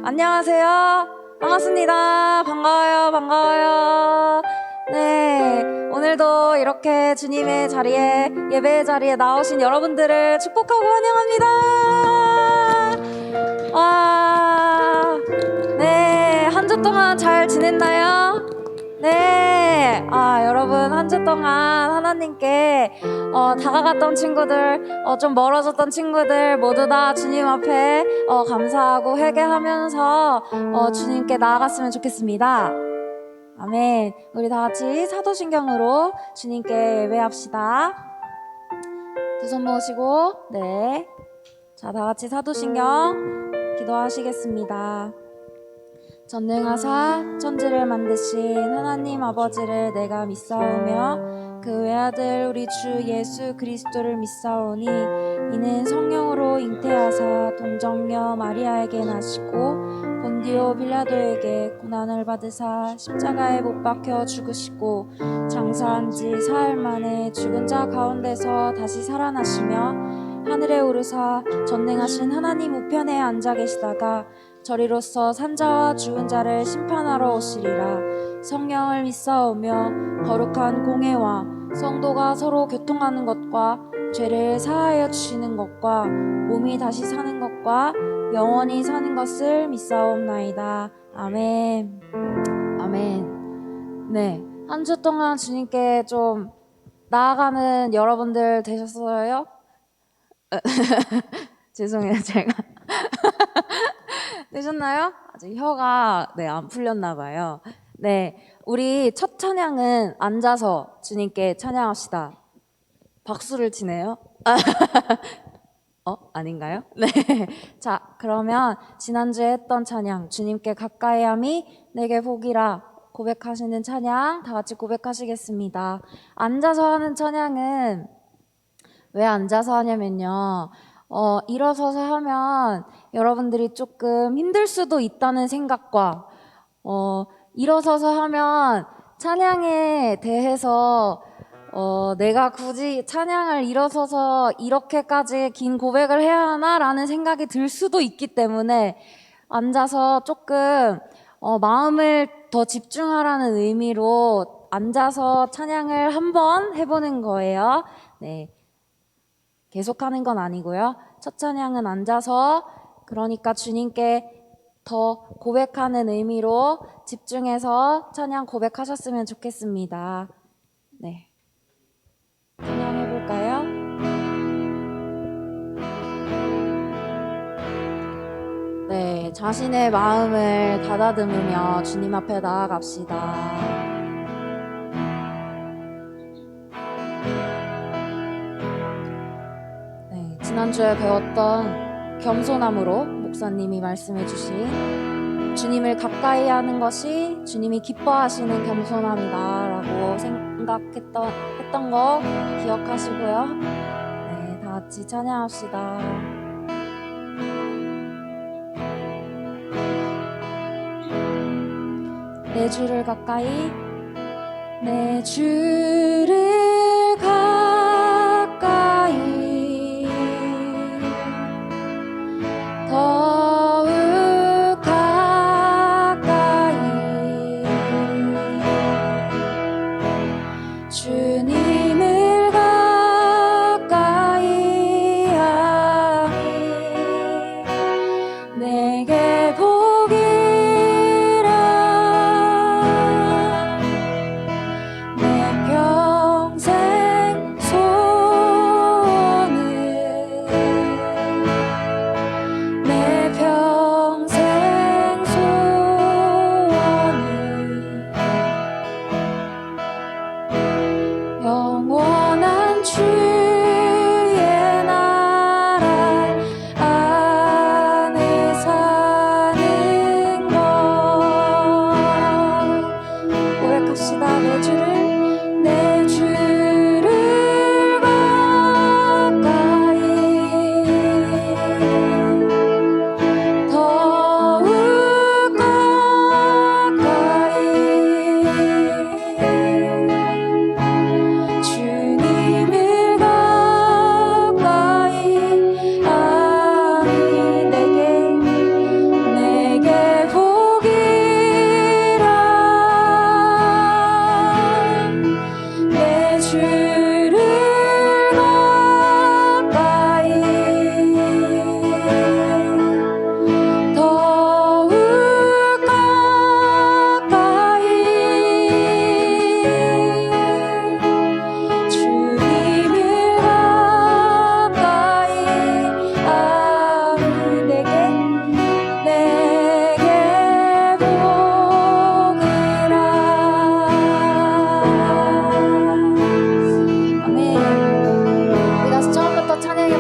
안녕하세요. 반갑습니다. 반가워요. 반가워요. 네. 오늘도 이렇게 주님의 자리에, 예배의 자리에 나오신 여러분들을 축복하고 환영합니다. 와. 네. 한 주 동안 잘 지냈나요? 네. 여러분, 한 주 동안 하나님께 다가갔던 친구들, 좀 멀어졌던 친구들 모두 다 주님 앞에 감사하고 회개하면서 주님께 나아갔으면 좋겠습니다. 아멘. 우리 다 같이 사도신경으로 주님께 예배합시다. 두 손 모으시고, 네. 자, 다 같이 사도신경 기도하시겠습니다. 전능하사 천지를 만드신 하나님 아버지를 내가 믿사오며 그 외아들 우리 주 예수 그리스도를 믿사오니 이는 성령으로 잉태하사 동정녀 마리아에게 나시고 본디오 빌라도에게 고난을 받으사 십자가에 못 박혀 죽으시고 장사한 지 사흘 만에 죽은 자 가운데서 다시 살아나시며 하늘에 오르사 전능하신 하나님 우편에 앉아 계시다가 저리로서 산자와 죽은 자를 심판하러 오시리라. 성령을 믿사오며 거룩한 공회와 성도가 서로 교통하는 것과 죄를 사하여 주시는 것과 몸이 다시 사는 것과 영원히 사는 것을 믿사옵나이다. 아멘. 아멘. 네, 한 주 동안 주님께 좀 나아가는 여러분들 되셨어요? 죄송해요, 제가 되셨나요? 아직 혀가 안 풀렸나 봐요. 네, 우리 첫 찬양은 앉아서 주님께 찬양합시다. 박수를 치네요. 아닌가요? 네. 자, 그러면 지난주에 했던 찬양 주님께 가까이함이 내게 복이라 고백하시는 찬양 다 같이 고백하시겠습니다. 앉아서 하는 찬양은 왜 앉아서 하냐면요, 일어서서 하면 여러분들이 조금 힘들 수도 있다는 생각과 일어서서 하면 찬양에 대해서 내가 굳이 찬양을 일어서서 이렇게까지 긴 고백을 해야 하나? 라는 생각이 들 수도 있기 때문에 앉아서 조금 마음을 더 집중하라는 의미로 앉아서 찬양을 한번 해보는 거예요. 네, 계속하는 건 아니고요. 첫 찬양은 앉아서, 그러니까 주님께 더 고백하는 의미로 집중해서 찬양 고백하셨으면 좋겠습니다. 네, 찬양해볼까요? 네, 자신의 마음을 가다듬으며 주님 앞에 나아갑시다. 지난주에 배웠던 겸손함으로 목사님이 말씀해 주신 주님을 가까이 하는 것이 주님이 기뻐하시는 겸손함이다 라고 생각했던 거 기억하시고요. 네, 다 같이 찬양합시다. 내 주를 가까이, 내 주를 가까이 더욱 가까이 주님을 가까이 하니 내게 복이라 내 평생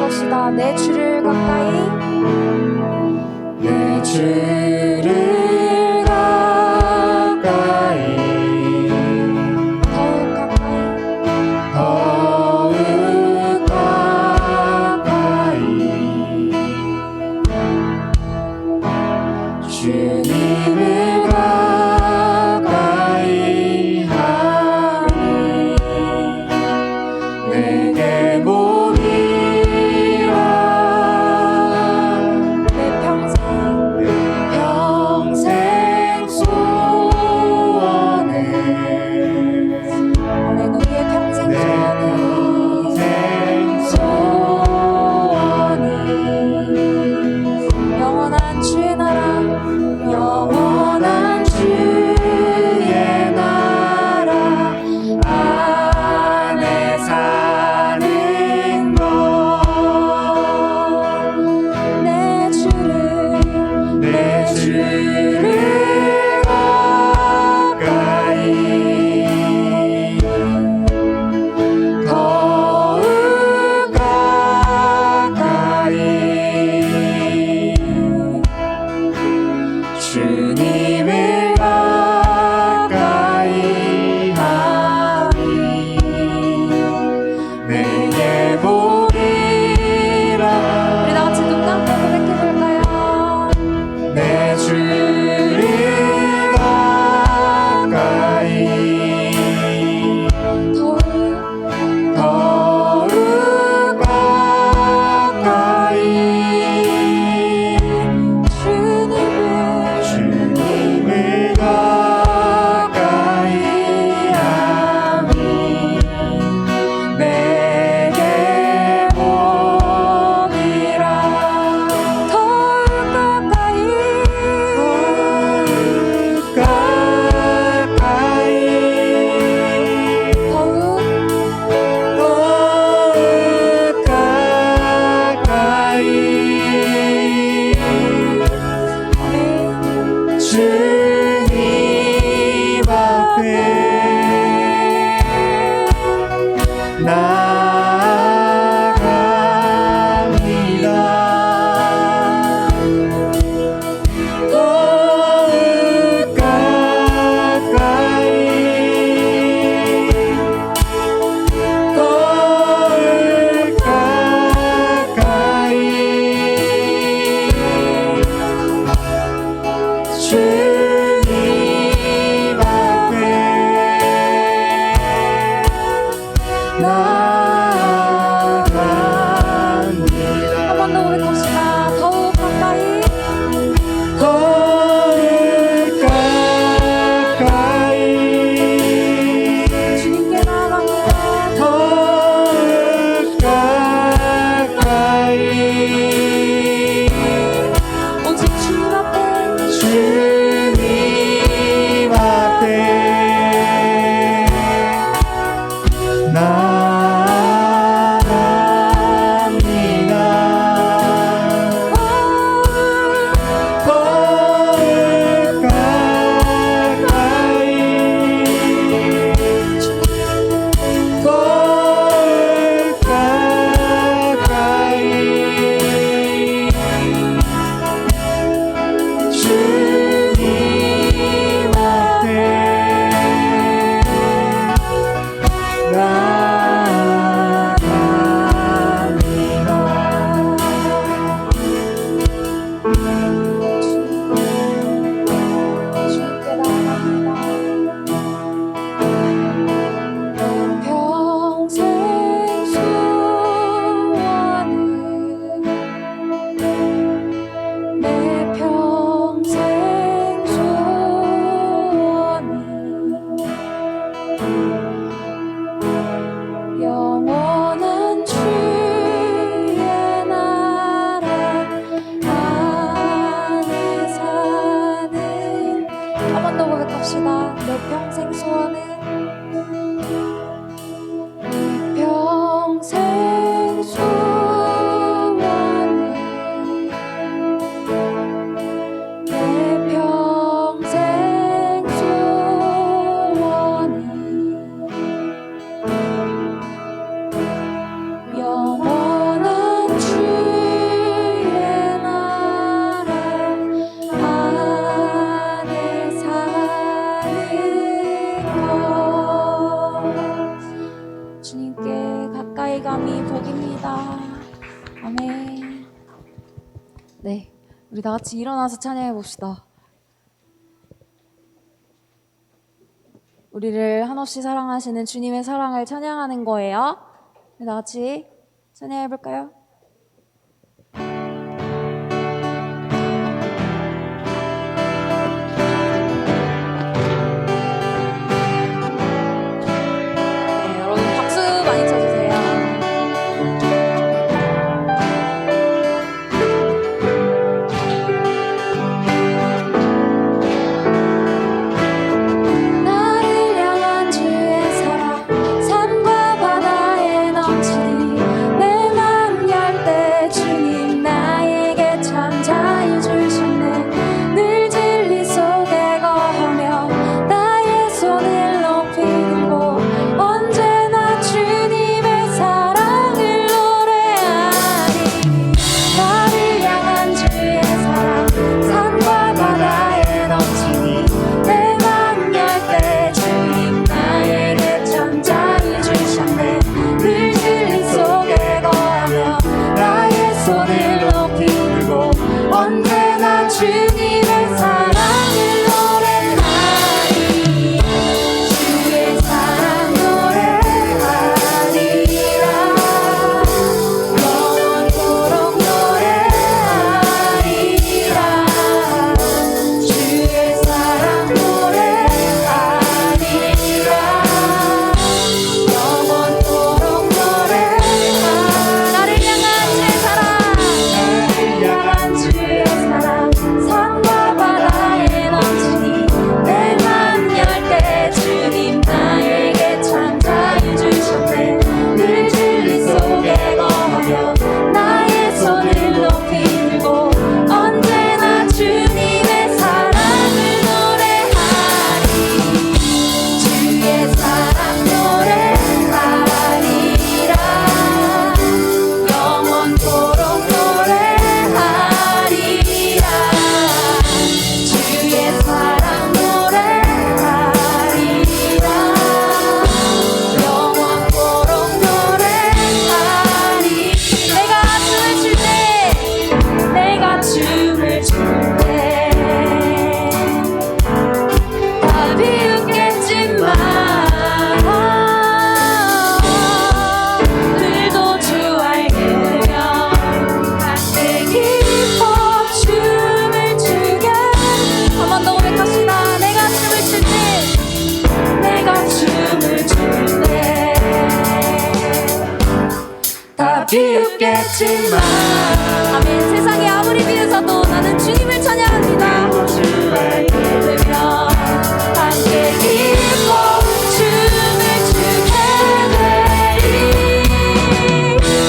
것이다. 내 주를 가까이 내 주를 가까이 더욱 가까이 더욱 가까이 주님을 가까이 하니 내게 보리라 내 평생 평생 소원을 할렐루야 평생 내 소원이 평생 소원이 영원한 주의 나라 영원한 주의 나라 안에 사는 것 내 주를 내 주를 가까이 더욱 가까이 주님을 가까이 하니 내게 보리라 우리 다 같이 눈 감고 고백해볼까요? 내 주를 가까이 더욱 더욱 가까이 주님을 가까이 하니 내게 복입니다. 아멘. 네, 우리 다 같이 일어나서 찬양해 봅시다. 우리를 한없이 사랑하시는 주님의 사랑을 찬양하는 거예요. 네, 다 같이 찬양해 볼까요? 비웃겠지만 아멘. 세상이 아무리 비웃어도 나는 주님을 찬양합니다. 주 알게 되며 함께 기뻐 춤을 추게 되리.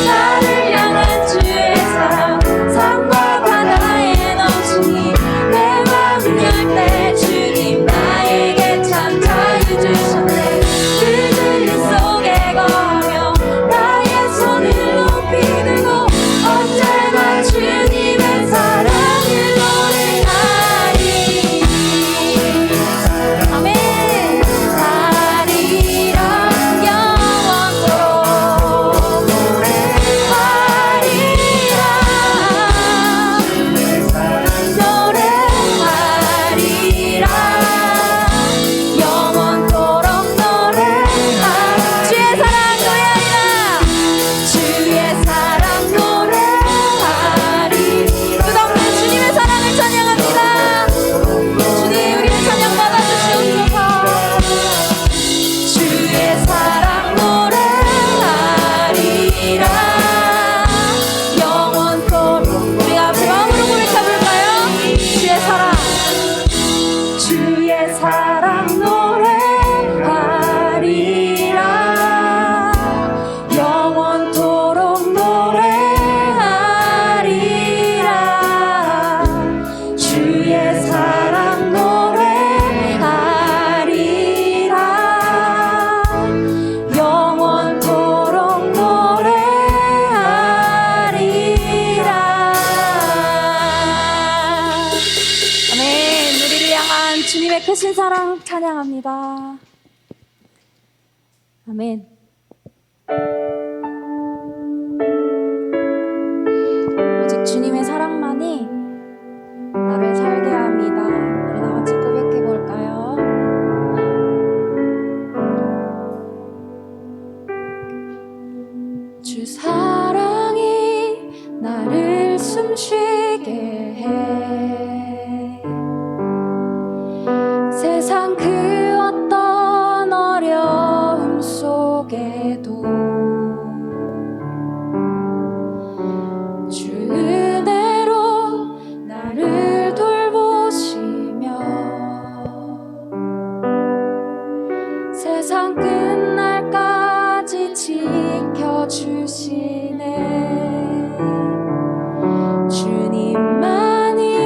나를 향한 주의 사랑 산과 바다에 넘치니 내 맘 열 때 주님 나에게 참 자유 주셨네. 그 진리 속에 거하며 나의 손을 높이 들고 언제나 주님의 사랑을 노래하리. 아멘. 하리라 영원토록 노래하리라. 노래하리라. 영원토록 노래하리라. 주의 사랑 노래하리라. 주의 사랑 노래하리. 끝없는 주님의 사랑을 찬양합니다. 주님 우리의 찬양 받아주시옵소서. 주의 사랑 노래하리라. 영원토록. 우리가 같이 마음으로 고백해볼까요? 주의 사랑. 주의 사랑 노래하리라. 영원토록 노래하리라. 주의 사랑 노래하리라. 영원토록 노래하리라. 아멘. 우리를 향한 주님의 크신 사랑 찬양합니다. 아멘. 숨쉬게 해. 세상 그 어떤 어려움 속에도 주 은혜로 나를 돌보시며 세상 끝날까지 지켜주시네. 주님만이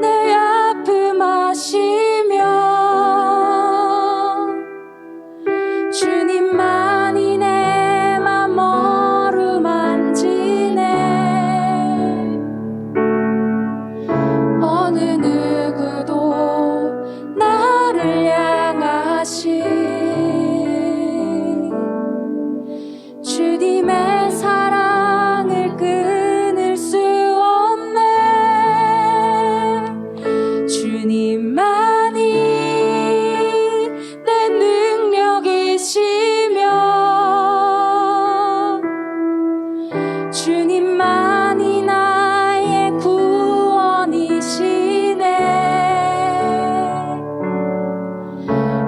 내 아픔 아시며 주님만이 내 맘 어루만지네. 어느 누구도 나를 향하신 주님의 사랑을 끊을 수 없네. 주님만이 내 능력이시며 주님만이 나의 구원이시네.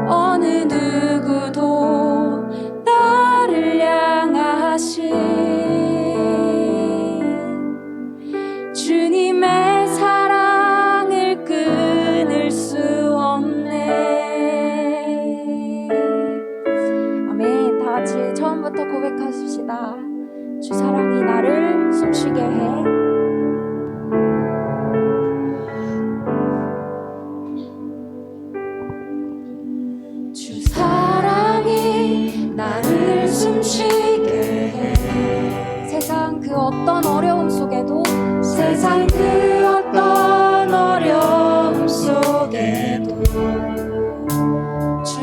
어느 누구도 나를 향하신 주님의 사랑을 끊을 수 없네. 아멘. 다 같이 처음부터 고백하십시다. 주 사랑이 나를 숨쉬게 해. 주 사랑이 나를 숨쉬게 해. 세상 그 어떤 어려움 속에도 세상 그 어떤 어려움 속에도 주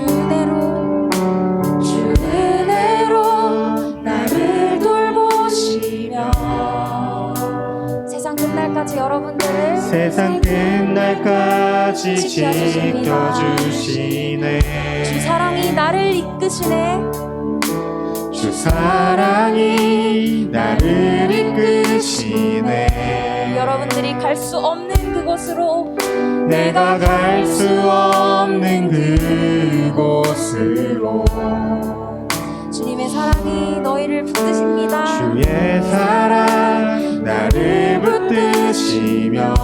은혜로 나를 돌보시며 세상 끝날까지 여러분들을 세상 끝날까지 지켜주십니다. 지켜주시네. 주 사랑이 나를 이끄시네. 주 사랑이 나를 이끄시네. 여러분들이 갈 수 없는 그곳으로 내가 갈 수 없는 그곳으로 주님의 사랑이 너희를 붙드십니다. 주의 사랑 나를 붙드시며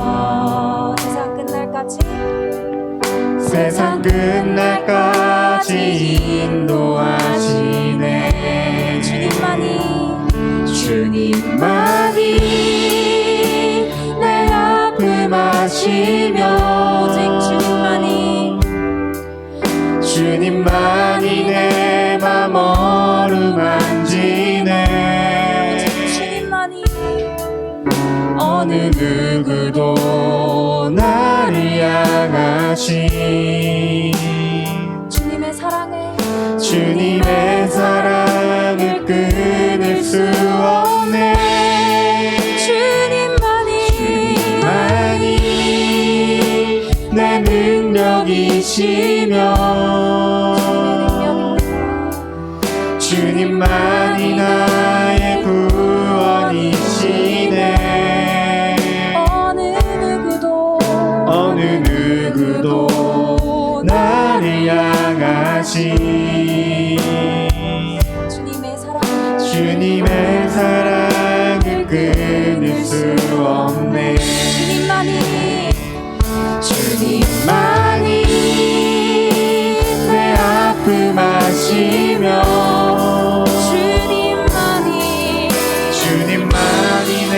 세상 끝날까지 세상 끝날까지 인도하시네. 주님만이 내 아픔 아시며 오직 주님만이 내 맘 어루만지네. 오직 주님만이 어느 누구도 나를 향하신 주님의 사랑을 끊을 수 없네. 주님만이 내 능력이시며 주님만이 나의 구원이시네. 어느 누구도 나를 향하신 주님의 사랑을 끊을 수 없네. 주님만이 내 아픔 아시며 주님만이 내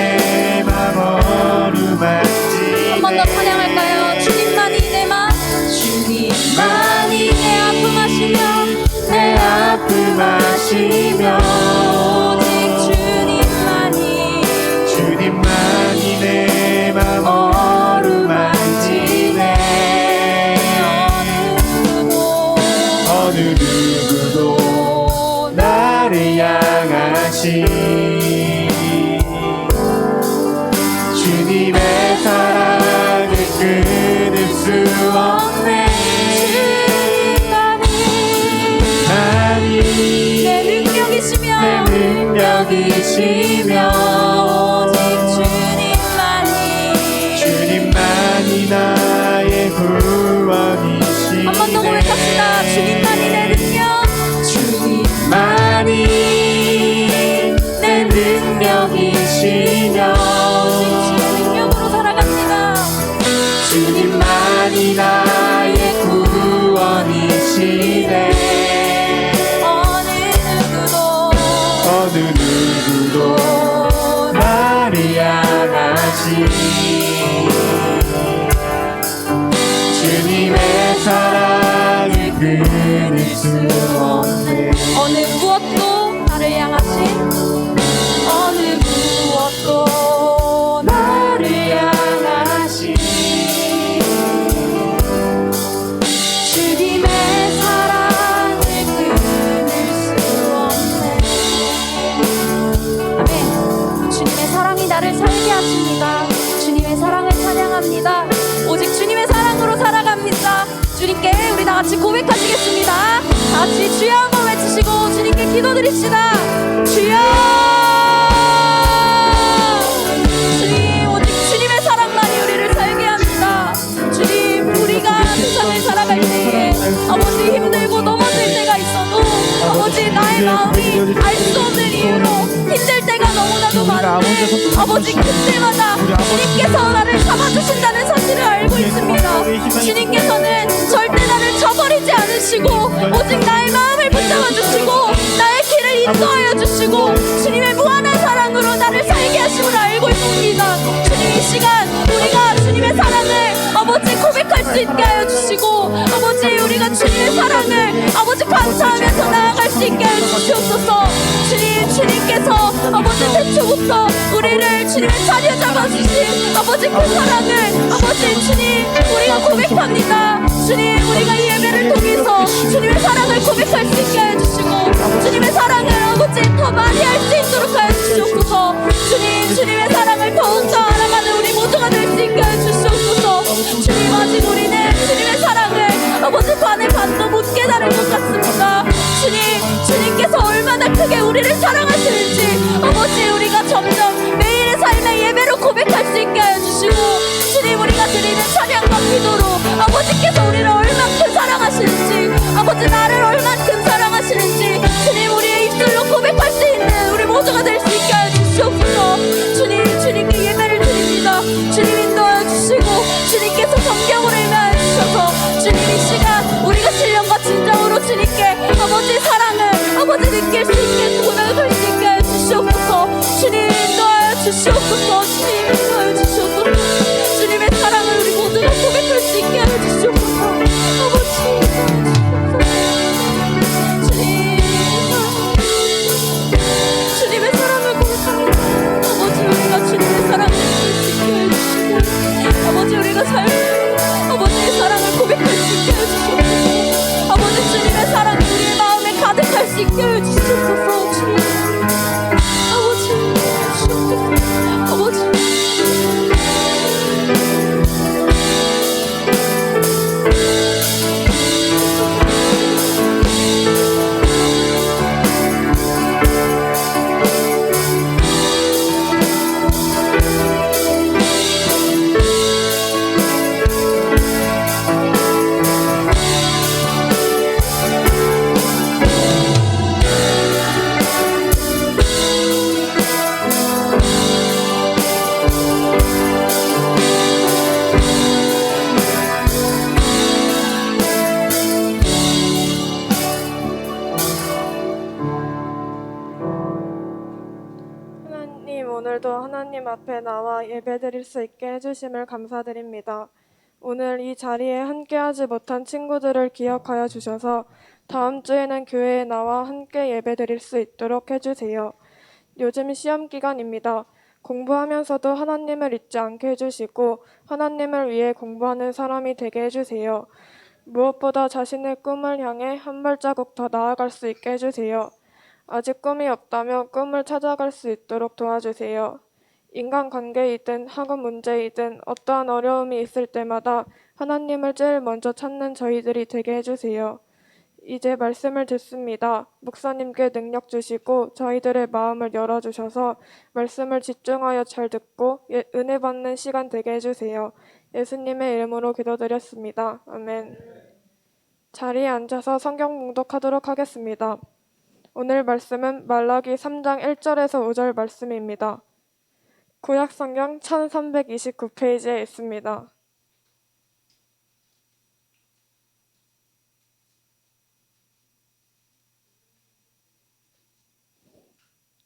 맘 어루만지네. 한 번 더 찬양할까요? 주님만이 내 아픔 아시며 내 아픔 아시며 주님만이 내 맘 어루만지네. 어느 누구도 나를 향하신 주님의 사랑을 끊을 수 없네. 내 능력이시며 오직 능력이시며 주의 능력으로 살아갑니다. 주님만이 나의 구원이시네. 어느 누구도 나를 향하시 주님의 사랑을 끊을 수 없네. 어느 무엇도 나를 향하신 어느 무엇도 나를 향하신 주님의 사랑을 끊을 수 없네. 아멘. 주님의 사랑이 나를 살게 하십니다. 주님의 사랑을 찬양합니다. 오직 주님의 사랑으로 살아갑니다. 주님께 우리 다 같이 고백하시겠습니다. 다 같이 주여 한번 외치시고 주님께 기도드립시다. 주여! 주님, 오직 주님의 사랑만이 우리를 살게 합니다. 주님, 우리가 세상을 살아갈 때에 아버지 힘들고 넘어질 때가 있어도 아버지 나의 마음이 알 수 없는 이유로 힘들 때가 너무나도 많은데 아버지 그때마다 주님께서 나를 잡아주신다는 사실을 알고 있습니다. 주님께서는 절대 나를 저버리지 않으시고 오직 나의 마음을 붙잡아 주시고 나의 길을 인도하여 주시고 주님의 무한한 사랑으로 나를 살게 하심을 알고 있습니다. 주님, 이 시간 우리가 주님의 사랑을 아버지 고백할 수 있게 하여 주시고 아버지 우리가 주님의 사랑을 아버지 감사하면서 나아갈 수 있게 하여 주시옵소서. 주님, 주님께서 아버지 태초부터 우리를 주님의 자녀 잡아주신 아버지 그 사랑을 아버지 주님 우리가 고백합니다. 주님, 우리가 이 예배를 통해서 주님의 사랑을 고백할 수 있게 하여 주시고 주님의 사랑을 아버지 더 많이 할 수 있도록 하여 주시옵소서. 주님, 주님의 사랑을 더욱더 알아가는 우리 모두가 될 수 있게 하여 주시옵소서. 주님, 아직 우리는 주님의 사랑을 아버지 반의 반도 못 깨달은 것 같습니다. 주님, 주님께서 얼마나 크게 우리를 사랑하시는지 아버지 우리가 점점 매일의 삶의 예배로 고백할 수 있게 하여 주시고 주님, 우리가 드리는 찬양과 기도로 아버지께서 우리를 얼만큼 사랑하시는지 아버지 나를 얼만큼 사랑하시는지 주님 우리의 입술로 고백할 수 있는 우리 모두가 될 수 있게 하여 주시옵소서. 주님, 주님께 예배를 드립니다. 주님 인도하여 주시고 주님께서 성경으로 임하여 주셔서 주님 이 시간 우리가 신령과 진정으로 주님께 아버지 사랑을 아버지 느낄 수 있게 고백할 수 있게 하여 주시옵소서. 주님 인도하여 주시옵소서. 주님 인도하여 주시옵소서. 주님의 사랑을 우리 모두가 고백할 수 있게 하여 주시옵소서. 아버지 주님의 사랑을 고백합니다. 아버지 우리가 주님의 사랑을 느낄 수 있게 하여 주시고 아버지 우리가 삶을 아버지의 사랑을 고백할 수 있게 하여 주시옵소서. 아버지 주님의 사랑이 우리의 마음에 가득할 수 있게 하여 주시옵소서. 주님 아버지 주옵소서. 아버지 오늘도 하나님 앞에 나와 예배드릴 수 있게 해주심을 감사드립니다. 오늘 이 자리에 함께하지 못한 친구들을 기억하여 주셔서 다음 주에는 교회에 나와 함께 예배드릴 수 있도록 해주세요. 요즘 시험 기간입니다. 공부하면서도 하나님을 잊지 않게 해주시고 하나님을 위해 공부하는 사람이 되게 해주세요. 무엇보다 자신의 꿈을 향해 한 발자국 더 나아갈 수 있게 해주세요. 아직 꿈이 없다면 꿈을 찾아갈 수 있도록 도와주세요. 인간관계이든 학업 문제이든 어떠한 어려움이 있을 때마다 하나님을 제일 먼저 찾는 저희들이 되게 해주세요. 이제 말씀을 듣습니다. 목사님께 능력 주시고 저희들의 마음을 열어주셔서 말씀을 집중하여 잘 듣고 은혜 받는 시간 되게 해주세요. 예수님의 이름으로 기도드렸습니다. 아멘. 자리에 앉아서 성경 봉독하도록 하겠습니다. 오늘 말씀은 말라기 3장 1절에서 5절 말씀입니다. 구약성경 1329페이지에 있습니다.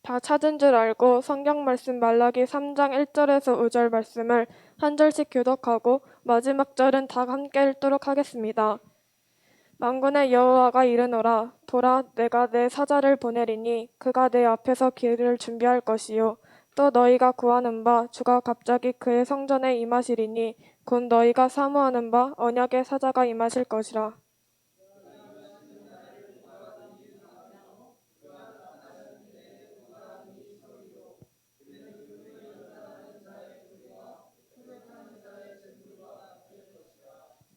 다 찾은 줄 알고 성경 말씀 말라기 3장 1절에서 5절 말씀을 한 절씩 교독하고 마지막 절은 다 함께 읽도록 하겠습니다. 만군의 여호와가 이르노라 보라 내가 내 사자를 보내리니 그가 내 앞에서 길을 준비할 것이요 또 너희가 구하는 바 주가 갑자기 그의 성전에 임하시리니 곧 너희가 사모하는 바 언약의 사자가 임하실 것이라.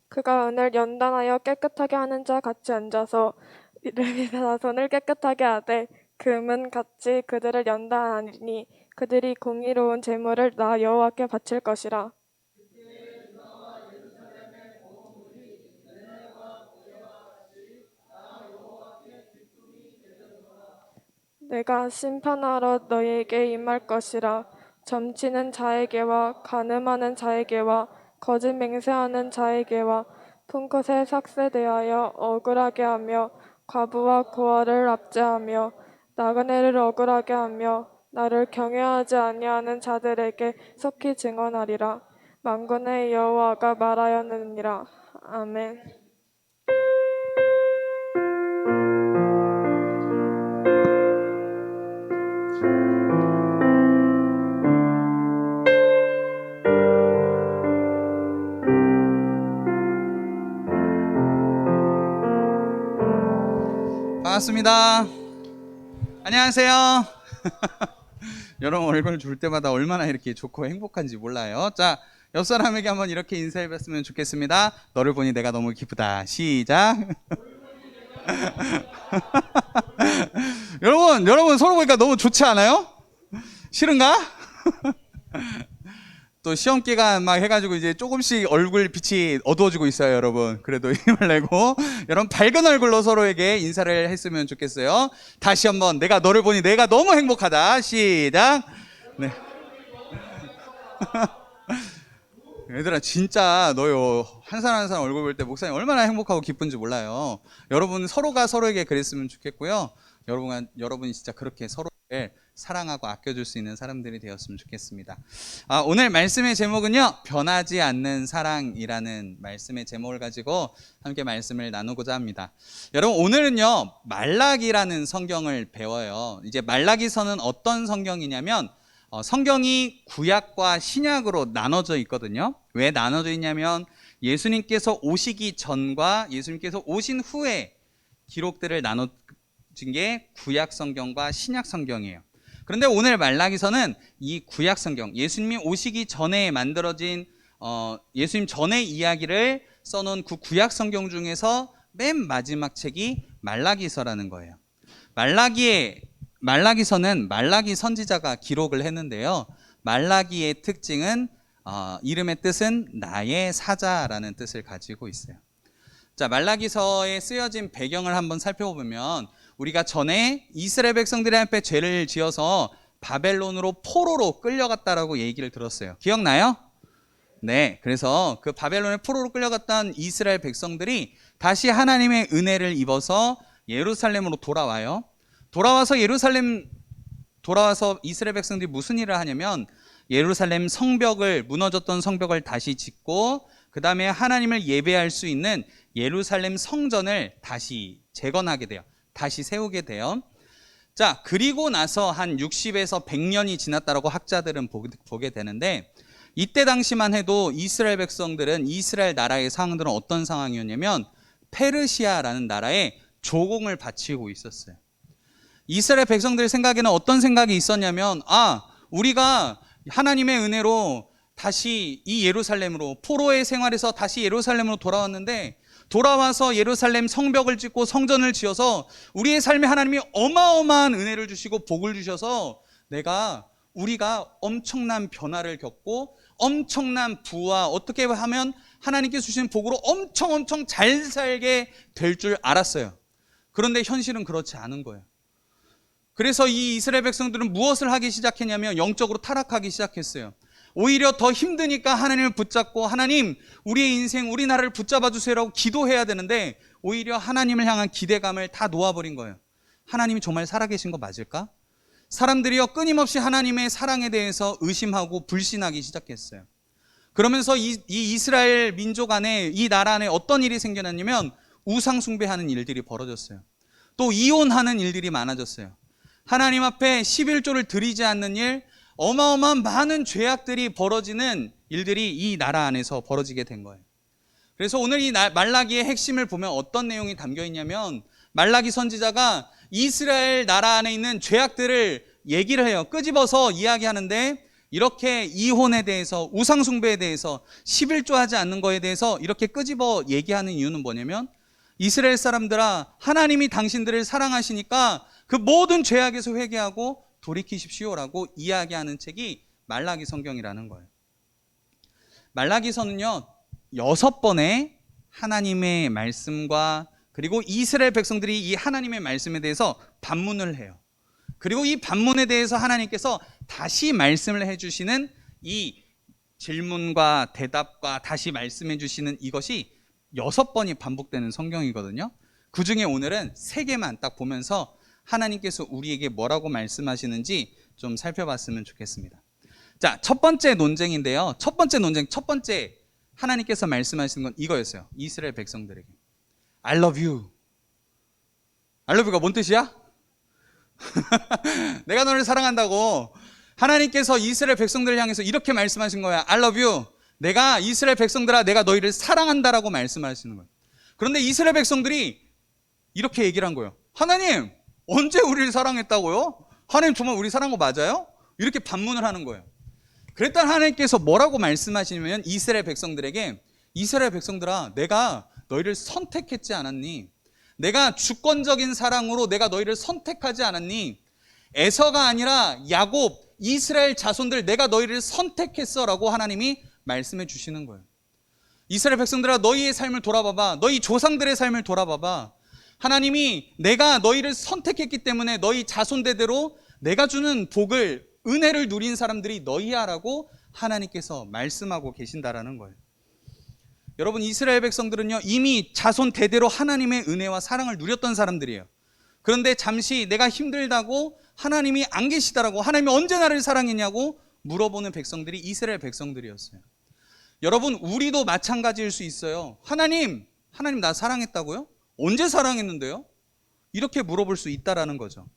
그가 은을 연단하여 깨끗하게 하는 자 같이 앉아서 레위 자손을 깨끗하게 하되 금은 같이 그들을 연단하리니 그들이 공의로운 제물을 나 여호와께 바칠 것이라. 내가 심판하러 너희에게 임할 것이라. 점치는 자에게와 간음하는 자에게와 거짓 맹세하는 자에게와 품끝에 삭세되하여 억울하게 하며 과부와 고아를 압제하며 나그네를 억울하게 하며 나를 경외하지 아니하는 자들에게 속히 증언하리라. 만군의 여호와가 말하였느니라. 아멘. 반갑습니다. 안녕하세요. 여러분 얼굴 줄 때마다 얼마나 이렇게 좋고 행복한지 몰라요. 자, 옆 사람에게 한번 이렇게 인사해봤으면 좋겠습니다. 너를 보니 내가 너무 기쁘다. 시작. 여러분 서로 보니까 너무 좋지 않아요? 싫은가? 또 시험 기간 막 해가지고 이제 조금씩 얼굴 빛이 어두워지고 있어요, 여러분. 그래도 힘을 내고 여러분 밝은 얼굴로 서로에게 인사를 했으면 좋겠어요. 다시 한번 내가 너를 보니 내가 너무 행복하다. 시작. 네. 얘들아 진짜 너요 한 사람 한 사람 얼굴 볼 때 목사님 얼마나 행복하고 기쁜지 몰라요. 여러분 서로가 서로에게 그랬으면 좋겠고요. 여러분이 진짜 그렇게 서로를 사랑하고 아껴줄 수 있는 사람들이 되었으면 좋겠습니다. 오늘 말씀의 제목은요, 변하지 않는 사랑이라는 말씀의 제목을 가지고 함께 말씀을 나누고자 합니다. 여러분 오늘은요, 말라기라는 성경을 배워요. 이제 말라기서는 어떤 성경이냐면 성경이 구약과 신약으로 나눠져 있거든요. 왜 나눠져 있냐면 예수님께서 오시기 전과 예수님께서 오신 후에 기록들을 나눠진 게 구약 성경과 신약 성경이에요. 그런데 오늘 말라기서는 이 구약 성경, 예수님이 오시기 전에 만들어진 예수님 전의 이야기를 써놓은 그 구약 성경 중에서 맨 마지막 책이 말라기서라는 거예요. 말라기서는 말라기 선지자가 기록을 했는데요. 말라기의 특징은 이름의 뜻은 나의 사자라는 뜻을 가지고 있어요. 자, 말라기서에 쓰여진 배경을 한번 살펴보면 우리가 전에 이스라엘 백성들이 앞에 죄를 지어서 바벨론으로 포로로 끌려갔다라고 얘기를 들었어요. 기억나요? 네, 그래서 그 바벨론의 포로로 끌려갔던 이스라엘 백성들이 다시 하나님의 은혜를 입어서 예루살렘으로 돌아와요. 돌아와서 이스라엘 백성들이 무슨 일을 하냐면 예루살렘 무너졌던 성벽을 다시 짓고 그 다음에 하나님을 예배할 수 있는 예루살렘 성전을 다시 재건하게 돼요. 다시 세우게 돼요. 자, 그리고 나서 한 60에서 100년이 지났다라고 학자들은 보게 되는데 이때 당시만 해도 이스라엘 백성들은 이스라엘 나라의 상황들은 어떤 상황이었냐면 페르시아라는 나라에 조공을 바치고 있었어요. 이스라엘 백성들 생각에는 어떤 생각이 있었냐면 우리가 하나님의 은혜로 다시 이 예루살렘으로 포로의 생활에서 다시 예루살렘으로 돌아왔는데 돌아와서 예루살렘 성벽을 짓고 성전을 지어서 우리의 삶에 하나님이 어마어마한 은혜를 주시고 복을 주셔서 우리가 엄청난 변화를 겪고 엄청난 부와 어떻게 하면 하나님께서 주시는 복으로 엄청 잘 살게 될 줄 알았어요. 그런데 현실은 그렇지 않은 거예요. 그래서 이 이스라엘 백성들은 무엇을 하기 시작했냐면 영적으로 타락하기 시작했어요. 오히려 더 힘드니까 하나님을 붙잡고 하나님 우리의 인생 우리 나라를 붙잡아 주세요라고 기도해야 되는데 오히려 하나님을 향한 기대감을 다 놓아버린 거예요. 하나님이 정말 살아계신 거 맞을까? 사람들이요 끊임없이 하나님의 사랑에 대해서 의심하고 불신하기 시작했어요. 그러면서 이 이스라엘 민족 안에 이 나라 안에 어떤 일이 생겨났냐면 우상 숭배하는 일들이 벌어졌어요. 또 이혼하는 일들이 많아졌어요. 하나님 앞에 11조를 드리지 않는 일, 어마어마한 많은 죄악들이 벌어지는 일들이 이 나라 안에서 벌어지게 된 거예요. 그래서 오늘 이 말라기의 핵심을 보면 어떤 내용이 담겨 있냐면 말라기 선지자가 이스라엘 나라 안에 있는 죄악들을 얘기를 해요. 끄집어서 이야기하는데 이렇게 이혼에 대해서 우상 숭배에 대해서 11조 하지 않는 거에 대해서 이렇게 끄집어 얘기하는 이유는 뭐냐면 이스라엘 사람들아 하나님이 당신들을 사랑하시니까 그 모든 죄악에서 회개하고 돌이키십시오라고 이야기하는 책이 말라기 성경이라는 거예요. 말라기서는요 6번의 하나님의 말씀과 그리고 이스라엘 백성들이 이 하나님의 말씀에 대해서 반문을 해요. 그리고 이 반문에 대해서 하나님께서 다시 말씀을 해주시는 이 질문과 대답과 다시 말씀해 주시는 이것이 6번이 반복되는 성경이거든요. 그 중에 오늘은 3개만 딱 보면서 하나님께서 우리에게 뭐라고 말씀하시는지 좀 살펴봤으면 좋겠습니다. 자, 첫 번째 논쟁인데요. 첫 번째 하나님께서 말씀하시는 건 이거였어요. 이스라엘 백성들에게. I love you. I love you가 뭔 뜻이야? 내가 너를 사랑한다고 하나님께서 이스라엘 백성들을 향해서 이렇게 말씀하신 거야. I love you. 내가 이스라엘 백성들아 내가 너희를 사랑한다라고 말씀하시는 거예요. 그런데 이스라엘 백성들이 이렇게 얘기를 한 거예요. 하나님 언제 우리를 사랑했다고요? 하나님 정말 우리 사랑한 거 맞아요? 이렇게 반문을 하는 거예요. 그랬더니 하나님께서 뭐라고 말씀하시냐면 이스라엘 백성들에게 이스라엘 백성들아 내가 너희를 선택했지 않았니? 내가 주권적인 사랑으로 내가 너희를 선택하지 않았니? 에서가 아니라 야곱, 이스라엘 자손들 내가 너희를 선택했어 라고 하나님이 말씀해 주시는 거예요. 이스라엘 백성들아 너희의 삶을 돌아봐봐. 너희 조상들의 삶을 돌아봐봐. 하나님이 내가 너희를 선택했기 때문에 너희 자손대대로 내가 주는 복을 은혜를 누린 사람들이 너희야 라고 하나님께서 말씀하고 계신다라는 거예요. 여러분 이스라엘 백성들은요 이미 자손 대대로 하나님의 은혜와 사랑을 누렸던 사람들이에요. 그런데 잠시 내가 힘들다고 하나님이 안 계시다라고 하나님이 언제 나를 사랑했냐고 물어보는 백성들이 이스라엘 백성들이었어요. 여러분 우리도 마찬가지일 수 있어요. 하나님 나 사랑했다고요? 언제 사랑했는데요? 이렇게 물어볼 수 있다라는 거죠.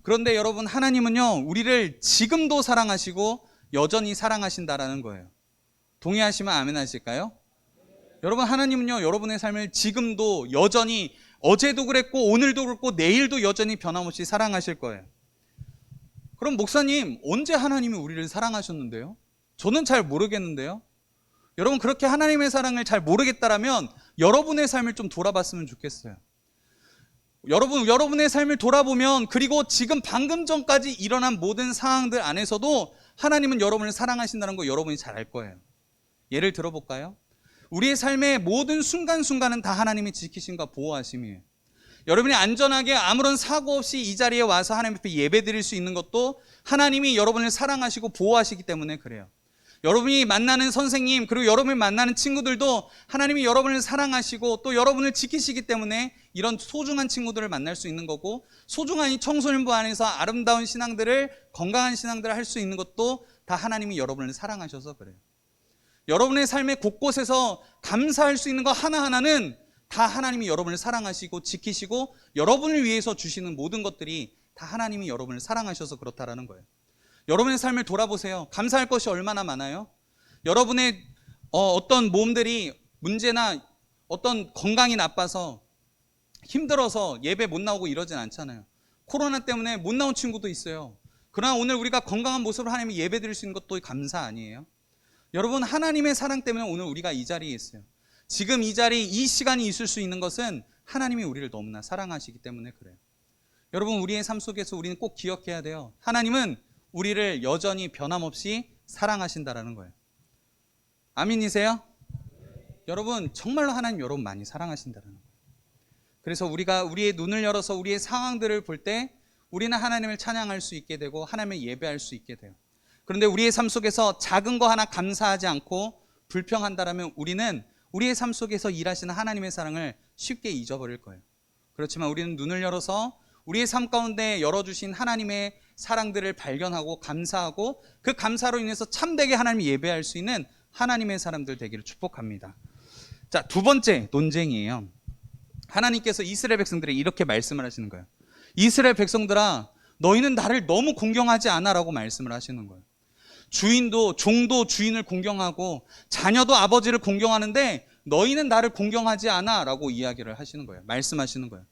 그런데 여러분 하나님은요 우리를 지금도 사랑하시고 여전히 사랑하신다라는 거예요. 동의하시면 아멘 하실까요? 여러분 하나님은요 여러분의 삶을 지금도 여전히 어제도 그랬고 오늘도 그렇고 내일도 여전히 변함없이 사랑하실 거예요. 그럼 목사님 언제 하나님이 우리를 사랑하셨는데요? 저는 잘 모르겠는데요. 여러분 그렇게 하나님의 사랑을 잘 모르겠다라면 여러분의 삶을 좀 돌아봤으면 좋겠어요. 여러분의 삶을 돌아보면 그리고 지금 방금 전까지 일어난 모든 상황들 안에서도 하나님은 여러분을 사랑하신다는 거 여러분이 잘 알 거예요. 예를 들어볼까요? 우리의 삶의 모든 순간순간은 다 하나님이 지키심과 보호하심이에요. 여러분이 안전하게 아무런 사고 없이 이 자리에 와서 하나님 앞에 예배드릴 수 있는 것도 하나님이 여러분을 사랑하시고 보호하시기 때문에 그래요. 여러분이 만나는 선생님 그리고 여러분이 만나는 친구들도 하나님이 여러분을 사랑하시고 또 여러분을 지키시기 때문에 이런 소중한 친구들을 만날 수 있는 거고 소중한 이 청소년부 안에서 아름다운 신앙들을 건강한 신앙들을 할 수 있는 것도 다 하나님이 여러분을 사랑하셔서 그래요. 여러분의 삶의 곳곳에서 감사할 수 있는 거 하나하나는 다 하나님이 여러분을 사랑하시고 지키시고 여러분을 위해서 주시는 모든 것들이 다 하나님이 여러분을 사랑하셔서 그렇다라는 거예요. 여러분의 삶을 돌아보세요. 감사할 것이 얼마나 많아요? 여러분의 어떤 몸들이 문제나 어떤 건강이 나빠서 힘들어서 예배 못 나오고 이러진 않잖아요. 코로나 때문에 못 나온 친구도 있어요. 그러나 오늘 우리가 건강한 모습으로 하나님이 예배 드릴 수 있는 것도 감사 아니에요? 여러분 하나님의 사랑 때문에 오늘 우리가 이 자리에 있어요. 지금 이 자리 이 시간이 있을 수 있는 것은 하나님이 우리를 너무나 사랑하시기 때문에 그래요. 여러분 우리의 삶 속에서 우리는 꼭 기억해야 돼요. 하나님은 우리를 여전히 변함없이 사랑하신다라는 거예요. 아멘이세요? 여러분 정말로 하나님 여러분 많이 사랑하신다라는 거예요. 그래서 우리가 우리의 눈을 열어서 우리의 상황들을 볼 때 우리는 하나님을 찬양할 수 있게 되고 하나님을 예배할 수 있게 돼요. 그런데 우리의 삶 속에서 작은 거 하나 감사하지 않고 불평한다라면 우리는 우리의 삶 속에서 일하시는 하나님의 사랑을 쉽게 잊어버릴 거예요. 그렇지만 우리는 눈을 열어서 우리의 삶 가운데 열어주신 하나님의 사랑들을 발견하고 감사하고 그 감사로 인해서 참되게 하나님을 예배할 수 있는 하나님의 사람들 되기를 축복합니다. 자, 두 번째 논쟁이에요. 하나님께서 이스라엘 백성들에게 이렇게 말씀을 하시는 거예요. 이스라엘 백성들아, 너희는 나를 너무 공경하지 않아 라고 말씀을 하시는 거예요. 종도 주인을 공경하고 자녀도 아버지를 공경하는데 너희는 나를 공경하지 않아 라고 이야기를 하시는 거예요. 말씀하시는 거예요.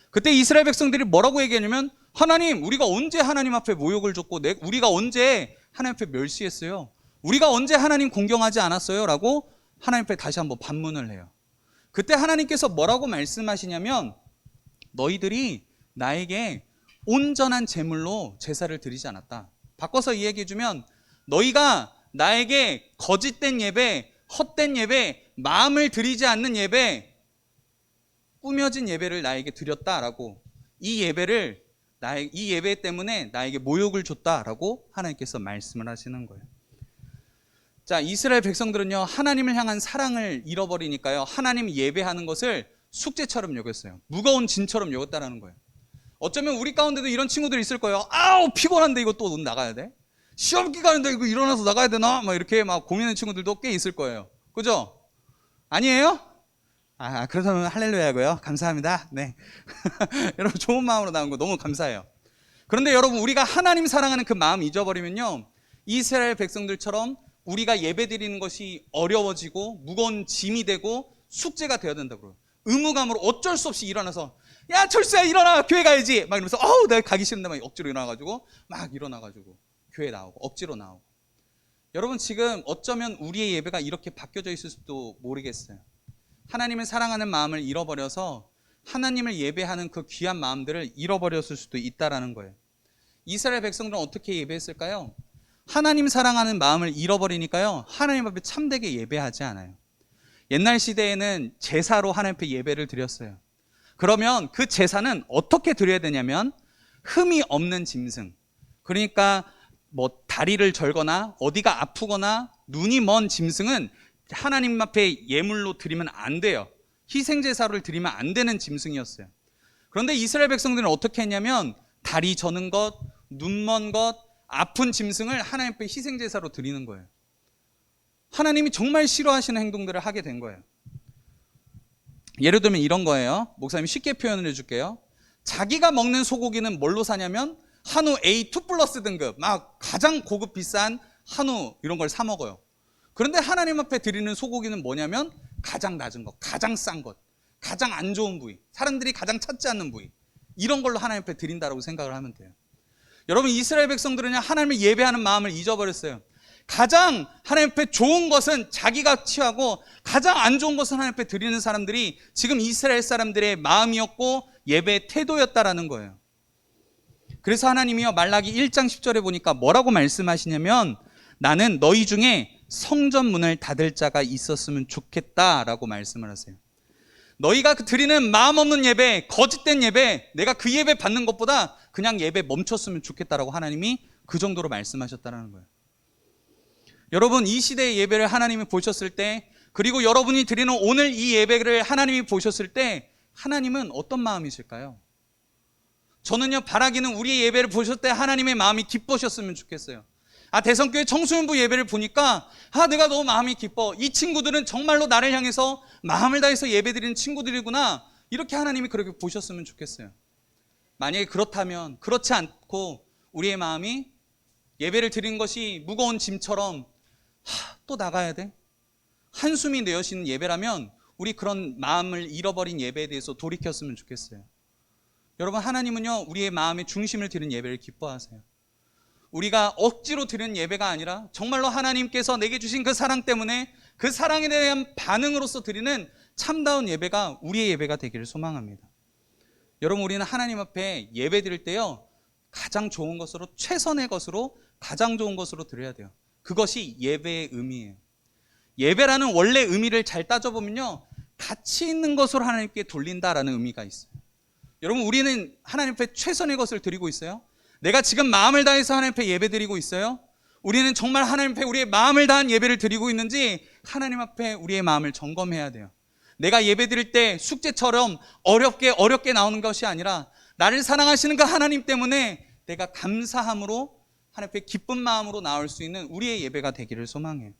그때 이스라엘 백성들이 뭐라고 얘기하냐면, 하나님, 우리가 언제 하나님 앞에 모욕을 줬고 우리가 언제 하나님 앞에 멸시했어요? 우리가 언제 하나님 공경하지 않았어요? 라고 하나님 앞에 다시 한번 반문을 해요. 그때 하나님께서 뭐라고 말씀하시냐면, 너희들이 나에게 온전한 제물로 제사를 드리지 않았다. 바꿔서 이야기해주면, 너희가 나에게 거짓된 예배, 헛된 예배, 마음을 들이지 않는 예배, 꾸며진 예배를 나에게 드렸다라고, 이 예배 때문에 나에게 모욕을 줬다라고 하나님께서 말씀을 하시는 거예요. 자, 이스라엘 백성들은요, 하나님을 향한 사랑을 잃어버리니까요, 하나님 예배하는 것을 숙제처럼 여겼어요. 무거운 짐처럼 여겼다라는 거예요. 어쩌면 우리 가운데도 이런 친구들이 있을 거예요. 아우, 피곤한데 이거 또 나가야 돼? 시험 기간인데 이거 일어나서 나가야 되나? 막 이렇게 막 고민하는 친구들도 꽤 있을 거예요. 그죠? 아니에요? 그렇다면 할렐루야고요. 감사합니다. 네. 여러분, 좋은 마음으로 나온 거 너무 감사해요. 그런데 여러분, 우리가 하나님 사랑하는 그 마음 잊어버리면요, 이스라엘 백성들처럼 우리가 예배드리는 것이 어려워지고 무거운 짐이 되고 숙제가 되어야 된다고요. 의무감으로 어쩔 수 없이 일어나서, 야, 철수야, 일어나, 교회 가야지 막 이러면서, 내가 가기 싫은데 막 억지로 일어나가지고 막 일어나가지고 교회 나오고 억지로 나오고. 여러분, 지금 어쩌면 우리의 예배가 이렇게 바뀌어져 있을 수도 모르겠어요. 하나님을 사랑하는 마음을 잃어버려서 하나님을 예배하는 그 귀한 마음들을 잃어버렸을 수도 있다라는 거예요. 이스라엘 백성들은 어떻게 예배했을까요? 하나님 사랑하는 마음을 잃어버리니까요, 하나님 앞에 참되게 예배하지 않아요. 옛날 시대에는 제사로 하나님 앞에 예배를 드렸어요. 그러면 그 제사는 어떻게 드려야 되냐면, 흠이 없는 짐승, 그러니까 뭐 다리를 절거나 어디가 아프거나 눈이 먼 짐승은 하나님 앞에 예물로 드리면 안 돼요. 희생제사를 드리면 안 되는 짐승이었어요. 그런데 이스라엘 백성들은 어떻게 했냐면, 다리 저는 것, 눈 먼 것, 아픈 짐승을 하나님 앞에 희생제사로 드리는 거예요. 하나님이 정말 싫어하시는 행동들을 하게 된 거예요. 예를 들면 이런 거예요. 목사님이 쉽게 표현을 해줄게요. 자기가 먹는 소고기는 뭘로 사냐면 한우 A2 플러스 등급, 막 가장 고급 비싼 한우 이런 걸 사 먹어요. 그런데 하나님 앞에 드리는 소고기는 뭐냐면 가장 낮은 것, 가장 싼 것, 가장 안 좋은 부위, 사람들이 가장 찾지 않는 부위, 이런 걸로 하나님 앞에 드린다고 생각을 하면 돼요. 여러분, 이스라엘 백성들은요, 하나님을 예배하는 마음을 잊어버렸어요. 가장 하나님 앞에 좋은 것은 자기가 취하고 가장 안 좋은 것은 하나님 앞에 드리는 사람들이 지금 이스라엘 사람들의 마음이었고 예배의 태도였다라는 거예요. 그래서 하나님이요, 말라기 1장 10절에 보니까 뭐라고 말씀하시냐면, 나는 너희 중에 성전 문을 닫을 자가 있었으면 좋겠다라고 말씀을 하세요. 너희가 드리는 마음 없는 예배, 거짓된 예배, 내가 그 예배 받는 것보다 그냥 예배 멈췄으면 좋겠다라고 하나님이 그 정도로 말씀하셨다는 거예요. 여러분, 이 시대의 예배를 하나님이 보셨을 때, 그리고 여러분이 드리는 오늘 이 예배를 하나님이 보셨을 때, 하나님은 어떤 마음이실까요? 저는요, 바라기는 우리의 예배를 보셨을 때 하나님의 마음이 기뻐하셨으면 좋겠어요. 대성교회 청소년부 예배를 보니까 내가 너무 마음이 기뻐. 이 친구들은 정말로 나를 향해서 마음을 다해서 예배드리는 친구들이구나. 이렇게 하나님이 그렇게 보셨으면 좋겠어요. 만약에 그렇다면, 그렇지 않고 우리의 마음이 예배를 드리는 것이 무거운 짐처럼 또 나가야 돼? 한숨이 내어지는 예배라면 우리 그런 마음을 잃어버린 예배에 대해서 돌이켰으면 좋겠어요. 여러분, 하나님은요, 우리의 마음의 중심을 드리는 예배를 기뻐하세요. 우리가 억지로 드리는 예배가 아니라 정말로 하나님께서 내게 주신 그 사랑 때문에 그 사랑에 대한 반응으로서 드리는 참다운 예배가 우리의 예배가 되기를 소망합니다. 여러분, 우리는 하나님 앞에 예배 드릴 때요, 가장 좋은 것으로, 최선의 것으로, 가장 좋은 것으로 드려야 돼요. 그것이 예배의 의미예요. 예배라는 원래 의미를 잘 따져보면요, 가치 있는 것으로 하나님께 돌린다라는 의미가 있어요. 여러분, 우리는 하나님 앞에 최선의 것을 드리고 있어요? 내가 지금 마음을 다해서 하나님 앞에 예배 드리고 있어요? 우리는 정말 하나님 앞에 우리의 마음을 다한 예배를 드리고 있는지 하나님 앞에 우리의 마음을 점검해야 돼요. 내가 예배 드릴 때 숙제처럼 어렵게 나오는 것이 아니라 나를 사랑하시는 그 하나님 때문에 내가 감사함으로 하나님 앞에 기쁜 마음으로 나올 수 있는 우리의 예배가 되기를 소망해요.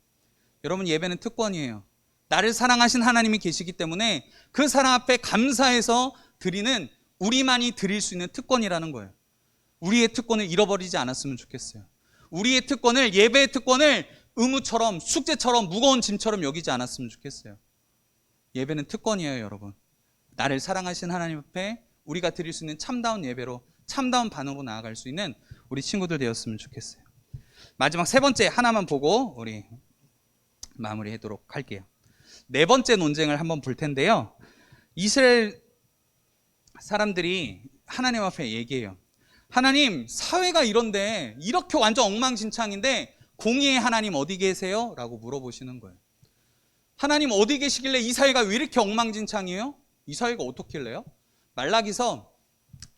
여러분, 예배는 특권이에요. 나를 사랑하신 하나님이 계시기 때문에 그 사랑 앞에 감사해서 드리는 우리만이 드릴 수 있는 특권이라는 거예요. 우리의 특권을 잃어버리지 않았으면 좋겠어요. 우리의 특권을, 예배의 특권을 의무처럼, 숙제처럼, 무거운 짐처럼 여기지 않았으면 좋겠어요. 예배는 특권이에요, 여러분. 나를 사랑하신 하나님 앞에 우리가 드릴 수 있는 참다운 예배로, 참다운 반응으로 나아갈 수 있는 우리 친구들 되었으면 좋겠어요. 마지막 세 번째 하나만 보고 우리 마무리하도록 할게요. 네 번째 논쟁을 한번 볼 텐데요. 이스라엘 사람들이 하나님 앞에 얘기해요. 하나님, 사회가 이런데, 이렇게 완전 엉망진창인데 공의의 하나님 어디 계세요? 라고 물어보시는 거예요. 하나님 어디 계시길래 이 사회가 왜 이렇게 엉망진창이에요? 이 사회가 어떻길래요? 말라기서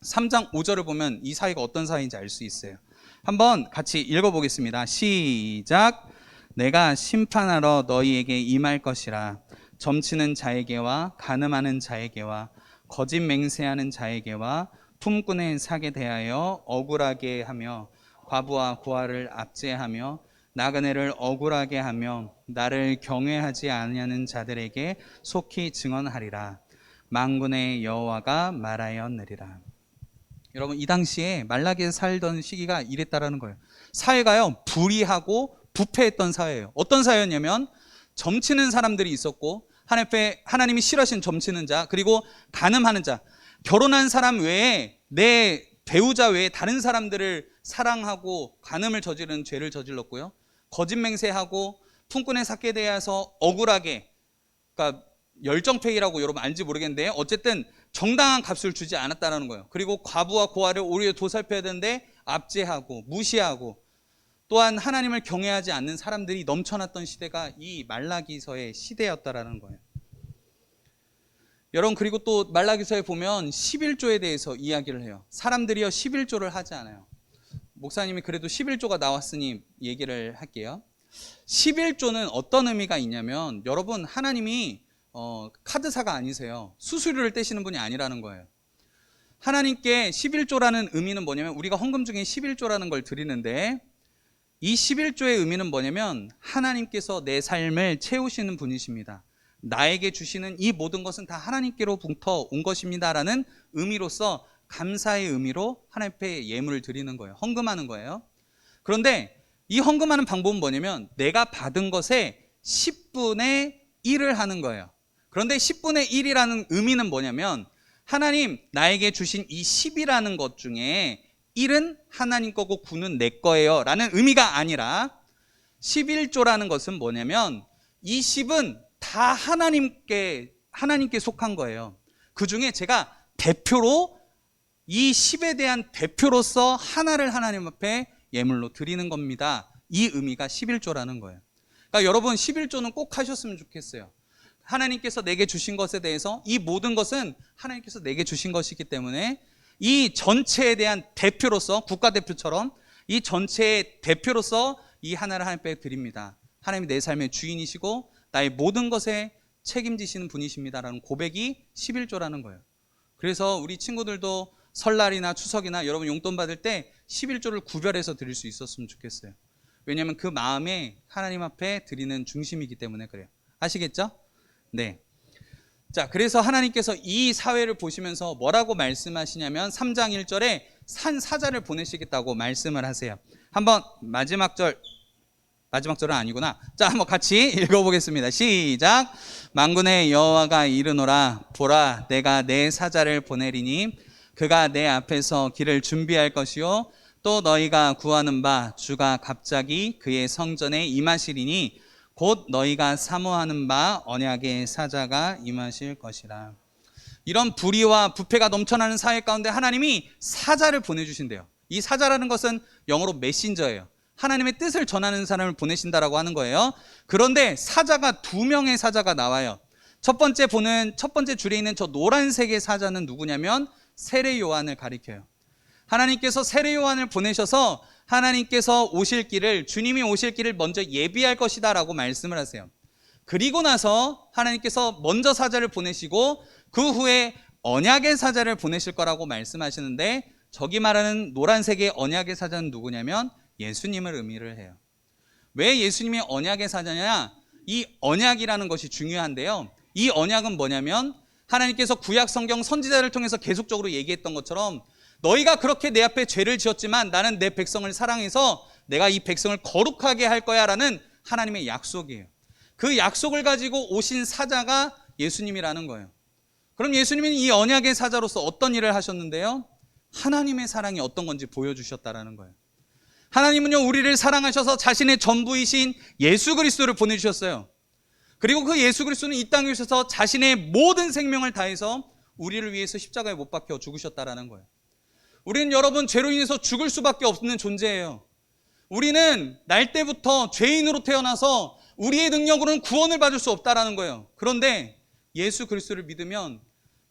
3장 5절을 보면 이 사회가 어떤 사회인지 알 수 있어요. 한번 같이 읽어보겠습니다. 시작. 내가 심판하러 너희에게 임할 것이라. 점치는 자에게와 간음하는 자에게와 거짓 맹세하는 자에게와 품꾼의 사게 대하여 억울하게 하며 과부와 고아를 압제하며 나그네를 억울하게 하며 나를 경외하지 아니하는 자들에게 속히 증언하리라. 만군의 여호와가 말하였느니라. 여러분, 이 당시에 말라기에 살던 시기가 이랬다라는 거예요. 사회가요, 불의하고 부패했던 사회예요. 어떤 사회였냐면 점치는 사람들이 있었고 하나님이 싫어하신 점치는 자, 그리고 간음하는 자, 결혼한 사람 외에 내 배우자 외에 다른 사람들을 사랑하고 간음을 저지르는 죄를 저질렀고요. 거짓 맹세하고 품꾼의 삭개에 대해서 억울하게, 그러니까 열정페이라고 여러분 알지 모르겠는데 어쨌든 정당한 값을 주지 않았다는 거예요. 그리고 과부와 고아를 오히려 도살펴야 되는데 압제하고 무시하고, 또한 하나님을 경외하지 않는 사람들이 넘쳐났던 시대가 이 말라기서의 시대였다라는 거예요. 여러분, 그리고 또 말라기서에 보면 11조에 대해서 이야기를 해요. 사람들이요 11조를 하지 않아요. 목사님이 그래도 11조가 나왔으니 얘기를 할게요. 11조는 어떤 의미가 있냐면, 여러분, 하나님이 카드사가 아니세요. 수수료를 떼시는 분이 아니라는 거예요. 하나님께 11조라는 의미는 뭐냐면, 우리가 헌금 중에 11조라는 걸 드리는데, 이 11조의 의미는 뭐냐면 하나님께서 내 삶을 채우시는 분이십니다. 나에게 주시는 이 모든 것은 다 하나님께로부터 온 것입니다 라는 의미로서, 감사의 의미로 하나님 앞에 예물을 드리는 거예요. 헌금하는 거예요. 그런데 이 헌금하는 방법은 뭐냐면 내가 받은 것의 10분의 1을 하는 거예요. 그런데 10분의 1이라는 의미는 뭐냐면, 하나님 나에게 주신 이 10이라는 것 중에 1은 하나님 거고 9는 내 거예요 라는 의미가 아니라, 11조라는 것은 뭐냐면 이 10은 다 하나님께 속한 거예요. 그 중에 제가 대표로, 이 10에 대한 대표로서 하나를 하나님 앞에 예물로 드리는 겁니다. 이 의미가 11조라는 거예요. 그러니까 여러분, 11조는 꼭 하셨으면 좋겠어요. 하나님께서 내게 주신 것에 대해서, 이 모든 것은 하나님께서 내게 주신 것이기 때문에 이 전체에 대한 대표로서, 국가대표처럼 이 전체의 대표로서 이 하나를 하나님께 드립니다. 하나님이 내 삶의 주인이시고 나의 모든 것에 책임지시는 분이십니다라는 고백이 11조라는 거예요. 그래서 우리 친구들도 설날이나 추석이나 여러분 용돈 받을 때 11조를 구별해서 드릴 수 있었으면 좋겠어요. 왜냐하면 그 마음에 하나님 앞에 드리는 중심이기 때문에 그래요. 아시겠죠? 네. 자, 그래서 하나님께서 이 사회를 보시면서 뭐라고 말씀하시냐면 3장 1절에 산 사자를 보내시겠다고 말씀을 하세요. 한번 마지막 절은 아니구나. 자, 한번 같이 읽어보겠습니다. 시작. 만군의 여호와가 이르노라. 보라, 내가 내 사자를 보내리니 그가 내 앞에서 길을 준비할 것이요 또 너희가 구하는 바 주가 갑자기 그의 성전에 임하시리니 곧 너희가 사모하는 바 언약의 사자가 임하실 것이라. 이런 불의와 부패가 넘쳐나는 사회 가운데 하나님이 사자를 보내주신대요. 이 사자라는 것은 영어로 메신저예요. 하나님의 뜻을 전하는 사람을 보내신다라고 하는 거예요. 그런데 사자가 2명의 사자가 나와요. 첫 번째 줄에 있는 저 노란색의 사자는 누구냐면 세례 요한을 가리켜요. 하나님께서 세례 요한을 보내셔서 하나님께서 오실 길을, 주님이 오실 길을 먼저 예비할 것이다 라고 말씀을 하세요. 그리고 나서 하나님께서 먼저 사자를 보내시고 그 후에 언약의 사자를 보내실 거라고 말씀하시는데, 저기 말하는 노란색의 언약의 사자는 누구냐면 예수님을 의미를 해요. 왜 예수님이 언약의 사자냐? 이 언약이라는 것이 중요한데요, 이 언약은 뭐냐면 하나님께서 구약 성경 선지자를 통해서 계속적으로 얘기했던 것처럼 너희가 그렇게 내 앞에 죄를 지었지만 나는 내 백성을 사랑해서 내가 이 백성을 거룩하게 할 거야 라는 하나님의 약속이에요. 그 약속을 가지고 오신 사자가 예수님이라는 거예요. 그럼 예수님은 이 언약의 사자로서 어떤 일을 하셨는데요? 하나님의 사랑이 어떤 건지 보여주셨다라는 거예요. 하나님은요, 우리를 사랑하셔서 자신의 전부이신 예수 그리스도를 보내주셨어요. 그리고 그 예수 그리스도는 이 땅에 오셔서 자신의 모든 생명을 다해서 우리를 위해서 십자가에 못 박혀 죽으셨다라는 거예요. 우리는 여러분 죄로 인해서 죽을 수밖에 없는 존재예요. 우리는 날 때부터 죄인으로 태어나서 우리의 능력으로는 구원을 받을 수 없다라는 거예요. 그런데 예수 그리스도를 믿으면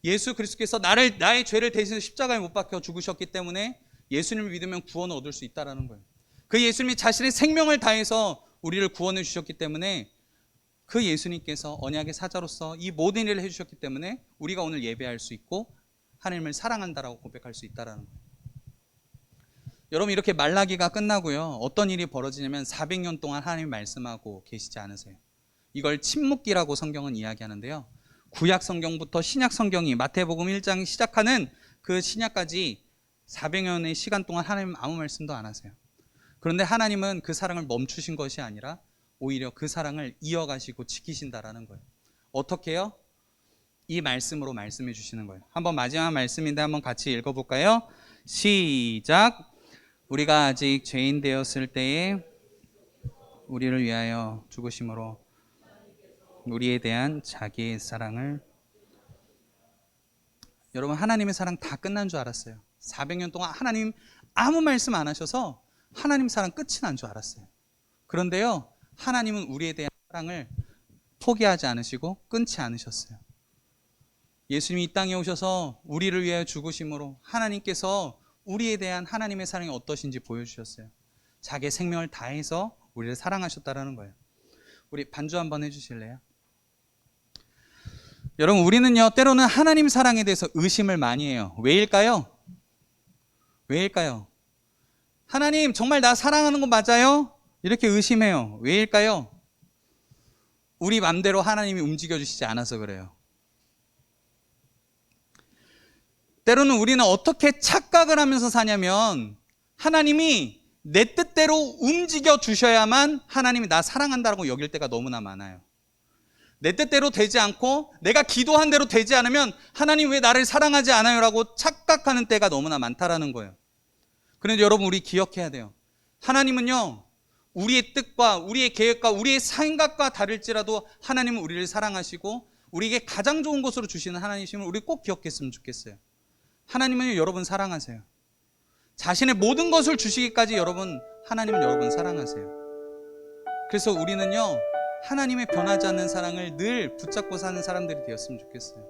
예수 그리스도께서 나의 죄를 대신해서 십자가에 못 박혀 죽으셨기 때문에 예수님을 믿으면 구원을 얻을 수 있다라는 거예요. 그 예수님이 자신의 생명을 다해서 우리를 구원해 주셨기 때문에, 그 예수님께서 언약의 사자로서 이 모든 일을 해주셨기 때문에 우리가 오늘 예배할 수 있고 하나님을 사랑한다라고 고백할 수 있다라는 거예요. 여러분, 이렇게 말라기가 끝나고요, 어떤 일이 벌어지냐면 400년 동안 하나님이 말씀하고 계시지 않으세요. 이걸 침묵기라고 성경은 이야기하는데요, 구약 성경부터 신약 성경이 마태복음 1장 시작하는 그 신약까지 400년의 시간 동안 하나님은 아무 말씀도 안 하세요. 그런데 하나님은 그 사랑을 멈추신 것이 아니라 오히려 그 사랑을 이어가시고 지키신다라는 거예요. 어떻게요? 이 말씀으로 말씀해 주시는 거예요. 한번 마지막 말씀인데 한번 같이 읽어볼까요? 시작. 우리가 아직 죄인 되었을 때에 우리를 위하여 죽으심으로 우리에 대한 자기의 사랑을. 여러분, 하나님의 사랑 다 끝난 줄 알았어요. 400년 동안 하나님 아무 말씀 안 하셔서 하나님 사랑 끝이 난 줄 알았어요. 그런데요, 하나님은 우리에 대한 사랑을 포기하지 않으시고 끊지 않으셨어요. 예수님이 이 땅에 오셔서 우리를 위하여 죽으심으로 하나님께서 우리에 대한 하나님의 사랑이 어떠신지 보여주셨어요. 자기의 생명을 다해서 우리를 사랑하셨다라는 거예요. 우리 반주 한번 해주실래요? 여러분, 우리는요, 때로는 하나님 사랑에 대해서 의심을 많이 해요. 왜일까요? 왜일까요? 하나님 정말 나 사랑하는 거 맞아요? 이렇게 의심해요. 왜일까요? 우리 맘대로 하나님이 움직여 주시지 않아서 그래요. 때로는 우리는 어떻게 착각을 하면서 사냐면, 하나님이 내 뜻대로 움직여 주셔야만 하나님이 나 사랑한다고 여길 때가 너무나 많아요. 내 뜻대로 되지 않고 내가 기도한 대로 되지 않으면 하나님 왜 나를 사랑하지 않아요? 라고 착각하는 때가 너무나 많다라는 거예요. 그런데 여러분, 우리 기억해야 돼요. 하나님은요, 우리의 뜻과 우리의 계획과 우리의 생각과 다를지라도 하나님은 우리를 사랑하시고 우리에게 가장 좋은 것으로 주시는 하나님이심을 우리 꼭 기억했으면 좋겠어요. 하나님은 여러분 사랑하세요. 자신의 모든 것을 주시기까지 하나님은 여러분 사랑하세요. 그래서 우리는요, 하나님의 변하지 않는 사랑을 늘 붙잡고 사는 사람들이 되었으면 좋겠어요.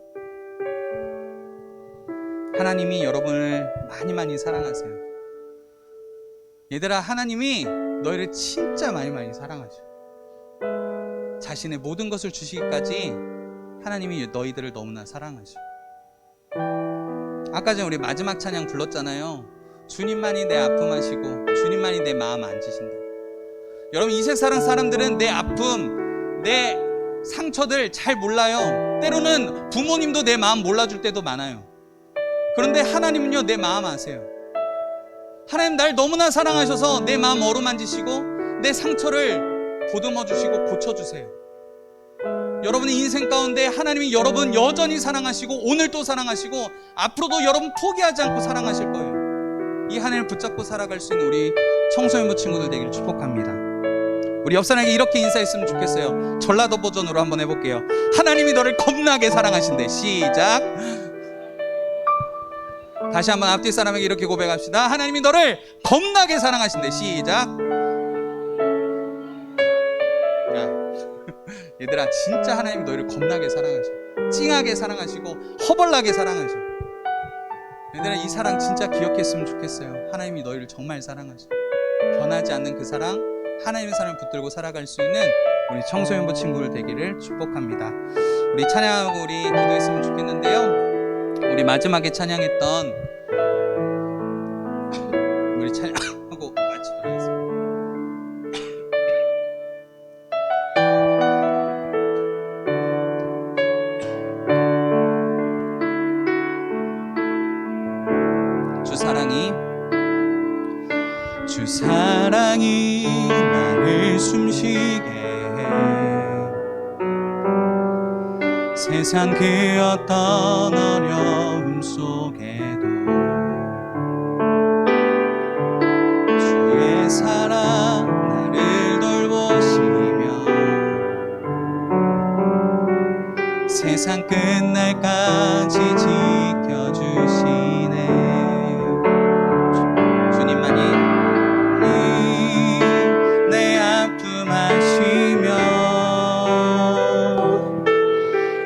하나님이 여러분을 많이 많이 사랑하세요. 얘들아, 하나님이 너희를 진짜 많이 많이 사랑하셔. 자신의 모든 것을 주시기까지 하나님이 너희들을 너무나 사랑하셔. 아까 전에 우리 마지막 찬양 불렀잖아요. 주님만이 내 아픔 아시고 주님만이 내 마음 안지신다. 여러분, 이 세상 사람들은 내 아픔, 내 상처들 잘 몰라요. 때로는 부모님도 내 마음 몰라줄 때도 많아요. 그런데 하나님은요, 내 마음 아세요. 하나님 날 너무나 사랑하셔서 내 마음 어루만지시고 내 상처를 보듬어 주시고 고쳐주세요. 여러분의 인생 가운데 하나님이 여러분 여전히 사랑하시고 오늘도 사랑하시고 앞으로도 여러분 포기하지 않고 사랑하실 거예요. 이 하나님을 붙잡고 살아갈 수 있는 우리 청소년부 친구들 되기를 축복합니다. 우리 옆 사람에게 이렇게 인사했으면 좋겠어요. 전라도 버전으로 한번 해볼게요. 하나님이 너를 겁나게 사랑하신대. 시작. 다시 한번 앞뒤 사람에게 이렇게 고백합시다. 하나님이 너를 겁나게 사랑하신대. 시작. 얘들아, 진짜 하나님이 너희를 겁나게 사랑하셔. 찡하게 사랑하시고 허벌나게 사랑하셔. 얘들아, 이 사랑 진짜 기억했으면 좋겠어요. 하나님이 너희를 정말 사랑하셔. 변하지 않는 그 사랑, 하나님의 사랑을 붙들고 살아갈 수 있는 우리 청소년부 친구들 되기를 축복합니다. 우리 찬양하고 우리 기도했으면 좋겠는데요. 우리 마지막에 찬양했던 우리 찬양하고 마치도록 하겠습니다. 주 사랑이 나를 숨쉬게 해 세상 그 어떤 어려움 속에도 주의 사랑 나를 돌보시며 세상 끝날까지 지켜주시네. 내 아픔 아시며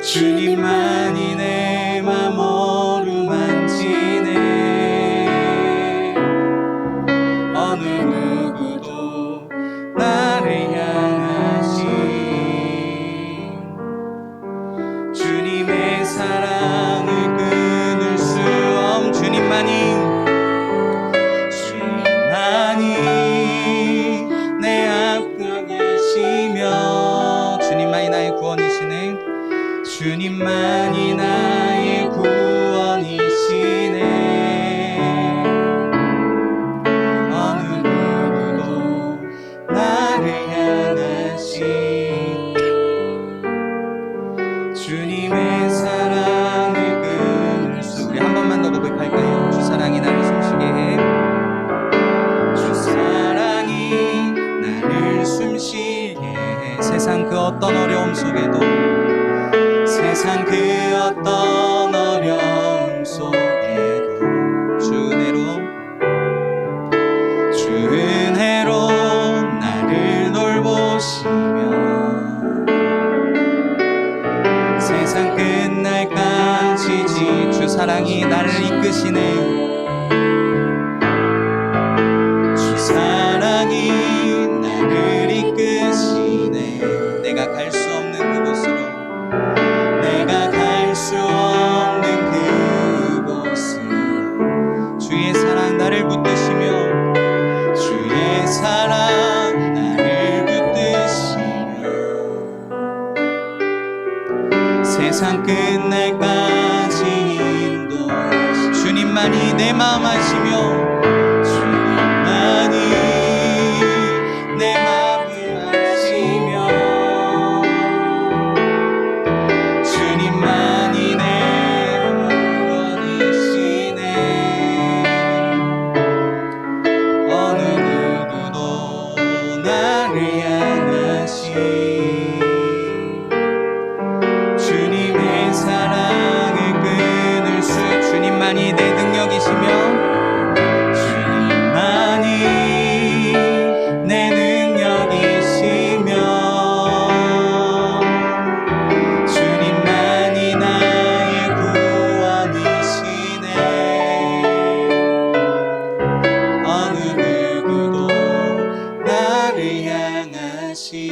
주님만이 내 맘 어루만지네. 어느 누구도 나를 향하신 주님의 사랑을 끊을 수 없는 주님만이 내 아픔 계시며 주님만이 나의 구원이시네. 주님만이 나의 구원이시네. 어느 누구도 나를 향하신 주님의 사랑을 끊을 수. 우리 한 번만 더 고백할까요? 주 사랑이 나를 숨쉬게 해. 숨쉬게 해. 세상 그 어떤 어려움 속에도 세상 그 어떤 어려움 속에도 주 은혜로 나를 돌보시며 세상 끝날까지 주 사랑이 나를 이끄시네. 주 사랑이 나를 이끄시네. 내가 갈 수 없는 그곳으로 내가 갈 수 없는 그곳으로 주의 사랑 나를 붙드시며 주의 사랑 나를 붙드시며 세상 끝날까지 인도하시. 주님만이 내 마음 아시며 내 맘을 아시며 주님만이 내 구원이시네. 어느 누구도 나를 향하신 주님의 사랑을 끊을 수. 주님만이 내 능력이시며 내 능력이시며 주님만이 나의 구원이시네. 어느 누구도 나를 향하신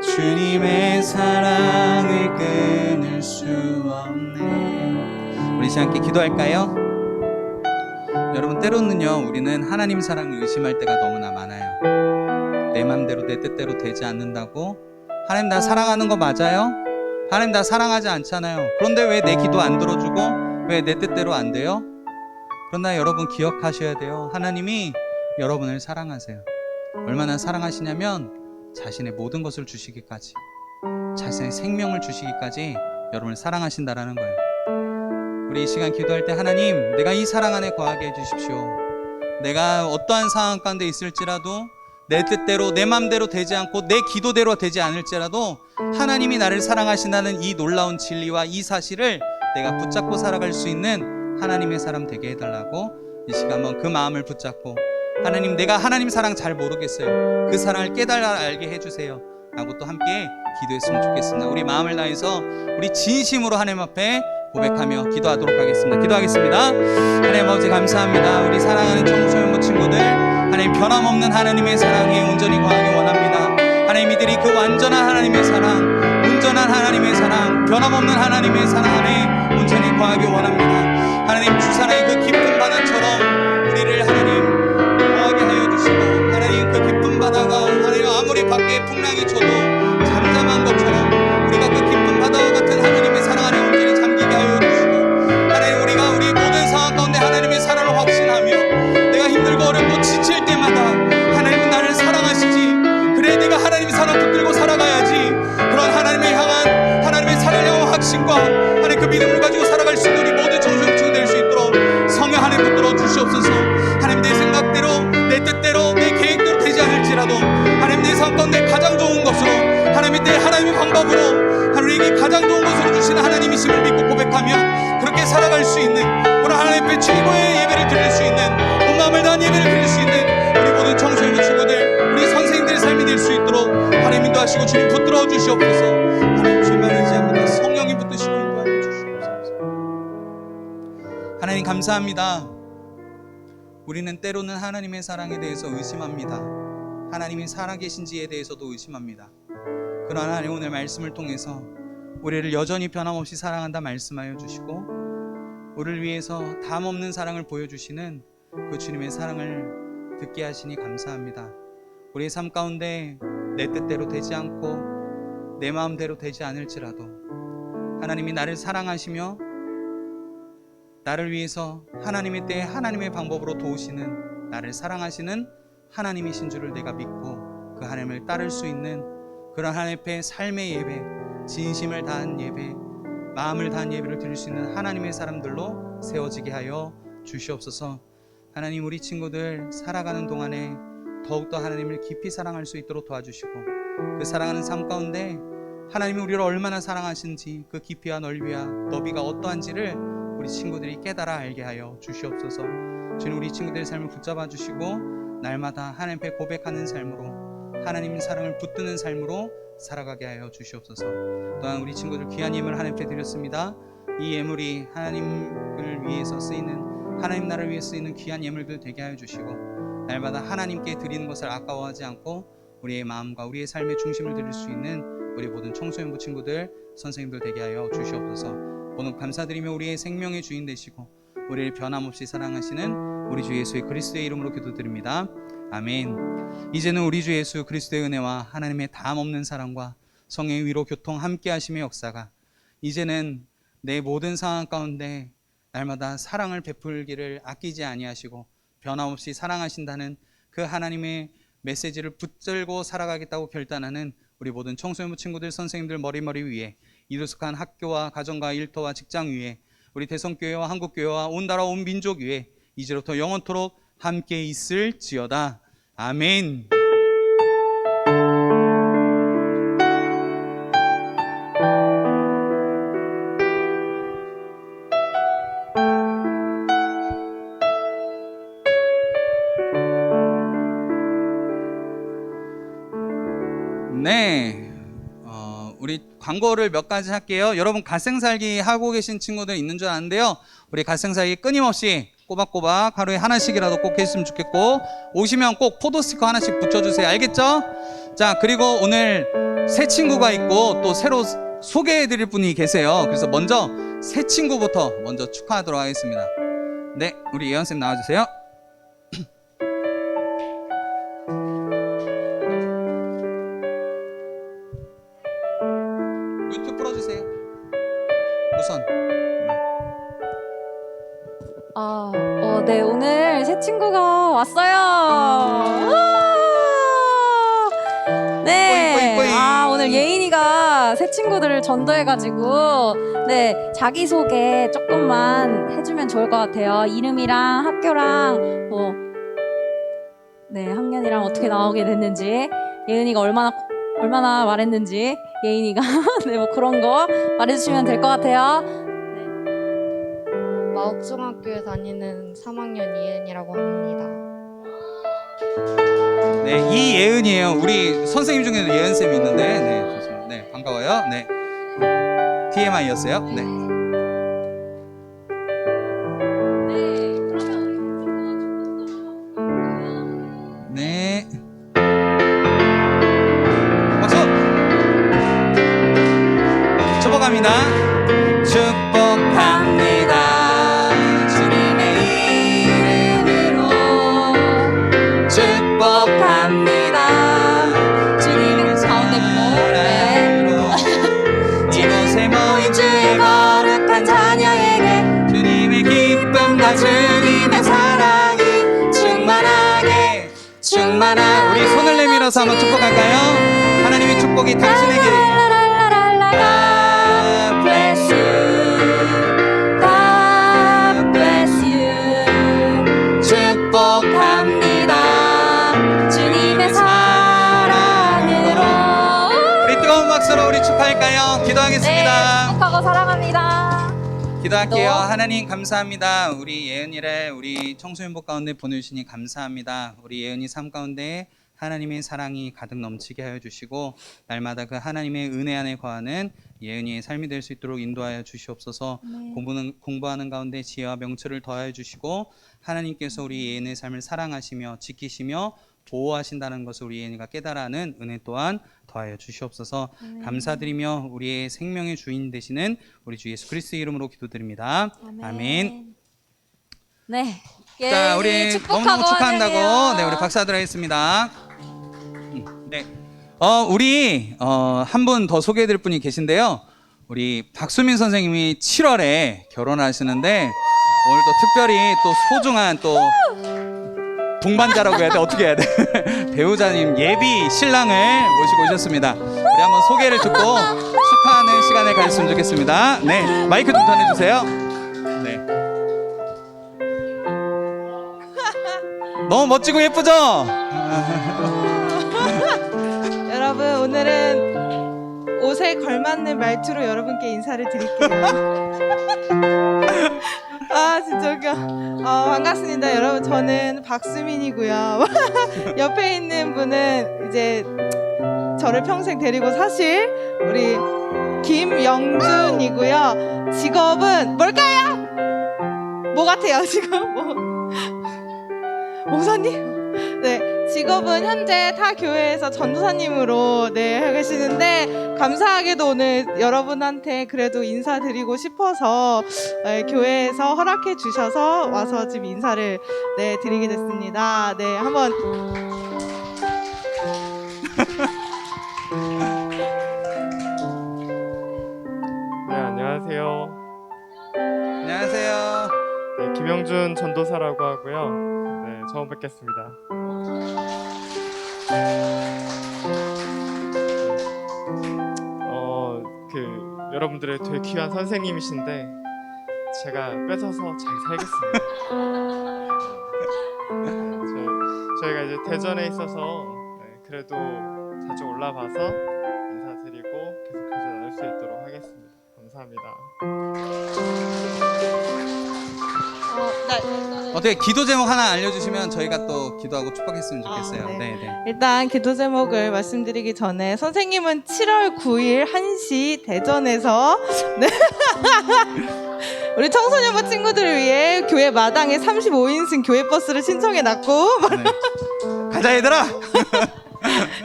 주님의 사랑을 끊을 수 없네. 우리 함께 기도할까요? 여러분, 때로는요 우리는 하나님 사랑을 의심할 때가 너무나 많아요. 내 맘대로 내 뜻대로 되지 않는다고. 하나님 나 사랑하는 거 맞아요? 하나님 나 사랑하지 않잖아요. 그런데 왜 내 기도 안 들어주고 왜 내 뜻대로 안 돼요? 그러나 여러분 기억하셔야 돼요. 하나님이 여러분을 사랑하세요. 얼마나 사랑하시냐면 자신의 모든 것을 주시기까지, 자신의 생명을 주시기까지 여러분을 사랑하신다라는 거예요. 우리 이 시간 기도할 때 하나님, 내가 이 사랑 안에 거하게 해주십시오. 내가 어떠한 상황 가운데 있을지라도 내 뜻대로 내 맘대로 되지 않고 내 기도대로 되지 않을지라도 하나님이 나를 사랑하신다는 이 놀라운 진리와 이 사실을 내가 붙잡고 살아갈 수 있는 하나님의 사람 되게 해달라고 이 시간 한번 그 마음을 붙잡고, 하나님 내가 하나님 사랑 잘 모르겠어요. 그 사랑을 깨달아 알게 해주세요 라고 또 함께 기도했으면 좋겠습니다. 우리 마음을 다해서 우리 진심으로 하나님 앞에 고백하며 기도하도록 하겠습니다. 기도하겠습니다. 하나님 아버지 감사합니다. 우리 사랑하는 청소년부 친구들, 하나님 변함없는 하나님의 사랑에 온전히 거하기 원합니다. 하나님 이들이 그 완전한 하나님의 사랑, 온전한 하나님의 사랑, 변함없는 하나님의 사랑 안에 온전히 거하기 원합니다. 하나님 주산의 그 깊은 바다처럼 우리를 하나님 거하게 하여 주시고, 하나님 그 깊은 바다가 하나님 아무리 밖에 풍랑이 쳐도 잠잠한 것처럼 우리가 그 깊은 바다와 같은 하나님의 사랑 안에 온전히 잠기게 하여 주시고, 하나님 우리가 우리 모든 상황 가운데 하나님의 사랑을 확신하며 내가 힘들고 어렵고 지칠 때마다 하나님은 나를 사랑하시지, 그래 내가 하나님의 사랑 붙들고 살아가야지, 그런 하나님을 향한 하나님의 사랑을 향한 확신과 하나님 그 믿음을 가지고 살아갈 수 있는 우리 모든 청소년 친구 될 수 있도록 성령 하나님 붙들어 주시옵소서. 하나님 내 생각대로 내 뜻대로 내 계획대로 되지 않을지라도 하나님 내 삶 가운데 가장 좋은 것으로 하나님의 때 하나님의 방법으로 하나님에게 가장 좋은 것으로 주시는 하나님이심을 믿고 고백하며 그렇게 살아갈 수 있는 그런 하나님 앞에 최고의 예배를 드릴 수 있는 온 마음을 다한 예배를 드릴 수 있는 우리 모든 청소년 친구들, 우리 선생님들의 삶이 될 수 있도록 하나님 인도하시고 주님 붙들어 주시옵소서. 하나님 주님만 의지합니다. 성령이 붙드시고 인도하여 주시옵소서. 하나님 감사합니다. 우리는 때로는 하나님의 사랑에 대해서 의심합니다. 하나님이 살아계신지에 대해서도 의심합니다. 그러나 하나님 오늘 말씀을 통해서 우리를 여전히 변함없이 사랑한다 말씀하여 주시고, 우리를 위해서 담없는 사랑을 보여주시는 그 주님의 사랑을 듣게 하시니 감사합니다. 우리의 삶 가운데 내 뜻대로 되지 않고 내 마음대로 되지 않을지라도 하나님이 나를 사랑하시며 나를 위해서 하나님의 때에 하나님의 방법으로 도우시는, 나를 사랑하시는 하나님이신 줄을 내가 믿고 그 하나님을 따를 수 있는 그런 하나님 앞에 삶의 예배, 진심을 다한 예배, 마음을 다한 예배를 드릴 수 있는 하나님의 사람들로 세워지게 하여 주시옵소서. 하나님 우리 친구들 살아가는 동안에 더욱더 하나님을 깊이 사랑할 수 있도록 도와주시고, 그 사랑하는 삶 가운데 하나님이 우리를 얼마나 사랑하신지 그 깊이와 넓이와 너비가 어떠한지를 우리 친구들이 깨달아 알게 하여 주시옵소서. 주님 우리 친구들의 삶을 붙잡아 주시고 날마다 하나님 앞에 고백하는 삶으로, 하나님의 사랑을 붙드는 삶으로 살아가게 하여 주시옵소서. 또한 우리 친구들 귀한 예물 하나님 앞에 드렸습니다. 이 예물이 하나님을 위해서 쓰이는, 하나님 나라를 위해 쓰이는 귀한 예물들 되게 하여 주시고, 날마다 하나님께 드리는 것을 아까워하지 않고 우리의 마음과 우리의 삶의 중심을 드릴 수 있는 우리 모든 청소년부 친구들, 선생님들 되게 하여 주시옵소서. 오늘 감사드리며 우리의 생명의 주인 되시고 우리를 변함없이 사랑하시는 우리 주 예수의 그리스도의 이름으로 기도드립니다. 아멘. 이제는 우리 주 예수 그리스도의 은혜와 하나님의 담없는 사랑과 성령의 위로 교통 함께 하심의 역사가 이제는 내 모든 상황 가운데 날마다 사랑을 베풀기를 아끼지 아니하시고 변함없이 사랑하신다는 그 하나님의 메시지를 붙들고 살아가겠다고 결단하는 우리 모든 청소년부 친구들, 선생님들 머리 위에, 이루숙한 학교와 가정과 일터와 직장 위에, 우리 대성교회와 한국교회와 온 나라 온 민족 위에 이제부터 영원토록 함께 있을지어다. 아멘. 네, 우리 광고를 몇 가지 할게요. 여러분 갓생살기 하고 계신 친구들 있는 줄 아는데요, 우리 갓생살기 끊임없이 꼬박꼬박 하루에 하나씩이라도 꼭 했으면 좋겠고, 오시면 꼭 포도 스티커 하나씩 붙여주세요. 알겠죠? 자, 그리고 오늘 새 친구가 있고 또 새로 소개해드릴 분이 계세요. 그래서 먼저 새 친구부터 먼저 축하하도록 하겠습니다. 네, 우리 예언쌤 나와주세요. 뮤트 풀어주세요. 우선. 네, 오늘 새 친구가 왔어요. 네. 뿌잉. 오늘 예인이가 새 친구들을 전도해가지고, 네, 자기소개 조금만 해주면 좋을 것 같아요. 이름이랑 학교랑, 네, 학년이랑 어떻게 나오게 됐는지, 예은이가 얼마나 말했는지, 예인이가, 네, 그런 거 말해주시면 될 것 같아요. 마옥중학교에 다니는 3학년 이은이라고 합니다. 네, 이예은이에요. 우리 선생님 중에도 예은쌤이 있는데, 네, 좋습니다. 네, 반가워요. 네, TMI였어요. 네. 네. 박수! 축복합니다. 축복합니다. 주님의 이름으로 축복합니다. 주님의 가운데 보고. 이곳에 모인 주의 거룩한 자녀에게 주님의 기쁨과 주님의 사랑이 충만하게 우리 손을 내밀어서 한번 축복할까요? 하나님의 축복이 당신에게 God bless you 축복합니다 주님의 사랑으로 우리 뜨거운 박수로 우리 축하할까요? 기도하겠습니다. 네, 축하하고 사랑합니다. 기도할게요. 또? 하나님 감사합니다. 우리 예은이를 우리 청소년부 가운데 보내주시니 감사합니다. 우리 예은이 삶 가운데 하나님의 사랑이 가득 넘치게 하여 주시고 날마다 그 하나님의 은혜 안에 거하는 예은이의 삶이 될 수 있도록 인도하여 주시옵소서. 네. 공부하는 가운데 지혜와 명철을 더하여 주시고 하나님께서 우리 예은의 삶을 사랑하시며 지키시며 보호하신다는 것을 우리 예은이가 깨달아는 은혜 또한 더하여 주시옵소서. 감사드리며 우리의 생명의 주인 되시는 우리 주 예수 그리스도의 이름으로 기도드립니다. 아멘. 네. 자, 우리 예은이 축복하고 너무너무 축하한다고 환영해요. 네, 우리 박사드리겠습니다. 네. 우리 한 분 더 소개해 드릴 분이 계신데요. 우리 박수민 선생님이 7월에 결혼하시는데 오늘 또 특별히 또 소중한 또 동반자라고 해야 돼? 어떻게 해야 돼? 배우자님 예비 신랑을 모시고 오셨습니다. 우리 한번 소개를 듣고 축하하는 시간을 가졌으면 좋겠습니다. 네, 마이크 좀 전해주세요. 네. 너무 멋지고 예쁘죠? 여러분, 오늘은 옷에 걸맞는 말투로 여러분께 인사를 드릴게요. 아, 진짜 웃겨. 반갑습니다. 여러분, 저는 박수민이고요. 옆에 있는 분은 이제 저를 평생 데리고 사실 우리 김영준이고요. 직업은 뭘까요? 뭐 같아요, 지금? 목사님? 네, 직업은 현재 타 교회에서 전도사님으로 하고 계시는데 감사하게도 오늘 여러분한테 그래도 인사드리고 싶어서 교회에서 허락해 주셔서 와서 지금 인사를 드리게 됐습니다. 네, 한번 네, 안녕하세요. 안녕하세요. 네, 김영준 전도사라고 하고요. 네, 처음 뵙겠습니다. 여러분들의 되게 귀한 선생님이신데 제가 뺏어서 잘 살겠습니다. 저희가 이제 대전에 있어서 그래도 자주 올라봐서 인사드리고 계속 교제 나눌 수 있도록 하겠습니다. 감사합니다. 어떻게 기도 제목 하나 알려주시면 저희가 또 기도하고 축복했으면 좋겠어요. 네. 네. 일단 기도 제목을 말씀드리기 전에 선생님은 7월 9일 1시 대전에서 우리 청소년부 친구들을 위해 교회 마당에 35인승 교회 버스를 신청해 놨고 가자 얘들아.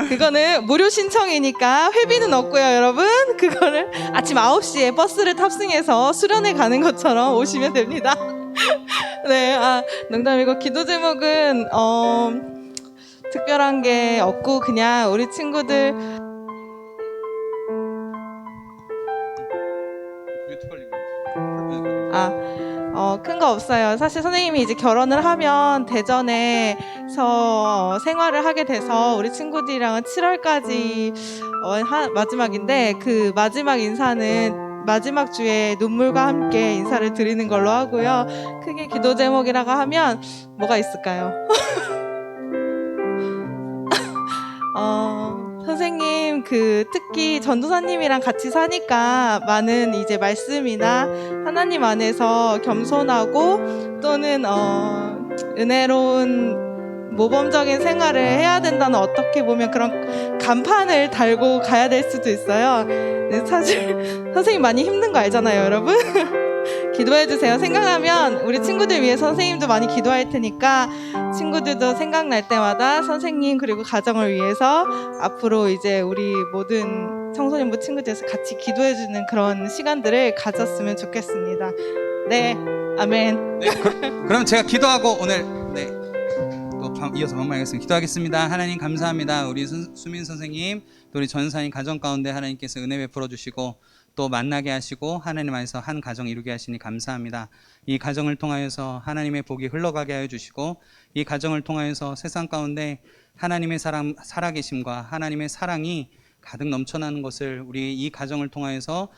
그거는 무료 신청이니까 회비는 없고요, 여러분. 그거를 아침 9시에 버스를 탑승해서 수련회 가는 것처럼 오시면 됩니다. 네, 농담이고 기도 제목은 특별한 게 없고 그냥 우리 친구들 큰 거 없어요. 사실 선생님이 이제 결혼을 하면 대전에서 생활을 하게 돼서 우리 친구들이랑은 7월까지 마지막인데 그 마지막 인사는 마지막 주에 눈물과 함께 인사를 드리는 걸로 하고요. 크게 기도 제목이라고 하면 뭐가 있을까요? 선생님 특히 전도사님이랑 같이 사니까 많은 이제 말씀이나 하나님 안에서 겸손하고 또는 은혜로운 모범적인 생활을 해야 된다는 어떻게 보면 그런 간판을 달고 가야 될 수도 있어요. 사실 선생님 많이 힘든 거 알잖아요, 여러분. 기도해 주세요. 생각나면 우리 친구들 위해 선생님도 많이 기도할 테니까 친구들도 생각날 때마다 선생님 그리고 가정을 위해서 앞으로 이제 우리 모든 청소년부 친구들에서 같이 기도해 주는 그런 시간들을 가졌으면 좋겠습니다. 네, 아멘. 네, 그럼 제가 기도하고 오늘 또 이어서 반복하겠습니다. 기도하겠습니다. 하나님 감사합니다. 우리 수민 선생님 또 우리 전사님 가정 가운데 하나님께서 은혜 베풀어 주시고 또 만나게 하시고 하나님 안에서 한 가정 이루게 하시니 감사합니다. 이 가정을 통하여서 하나님의 복이 흘러가게 하여 주시고 이 가정을 통하여서 세상 가운데 하나님의 살아계심과 하나님의 사랑이 가득 넘쳐나는 것을 우리 이 가정을 통하여서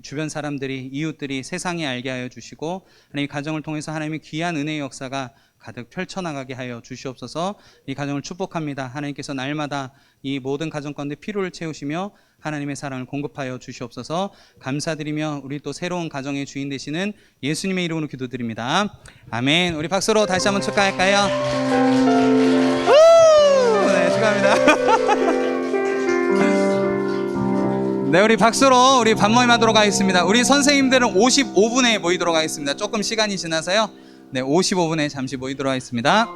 주변 사람들이 이웃들이 세상에 알게 하여 주시고 하나님 가정을 통해서 하나님의 귀한 은혜의 역사가 가득 펼쳐나가게 하여 주시옵소서. 이 가정을 축복합니다. 하나님께서 날마다 이 모든 가정 가운데 필요를 채우시며 하나님의 사랑을 공급하여 주시옵소서. 감사드리며 우리 또 새로운 가정의 주인 되시는 예수님의 이름으로 기도드립니다. 아멘. 우리 박수로 다시 한번 축하할까요? 네, 축하합니다. 네, 우리 박수로 우리 밥 모임하도록 하겠습니다. 우리 선생님들은 55분에 모이도록 하겠습니다. 조금 시간이 지나서요. 네, 55분에 잠시 모이도록 하겠습니다.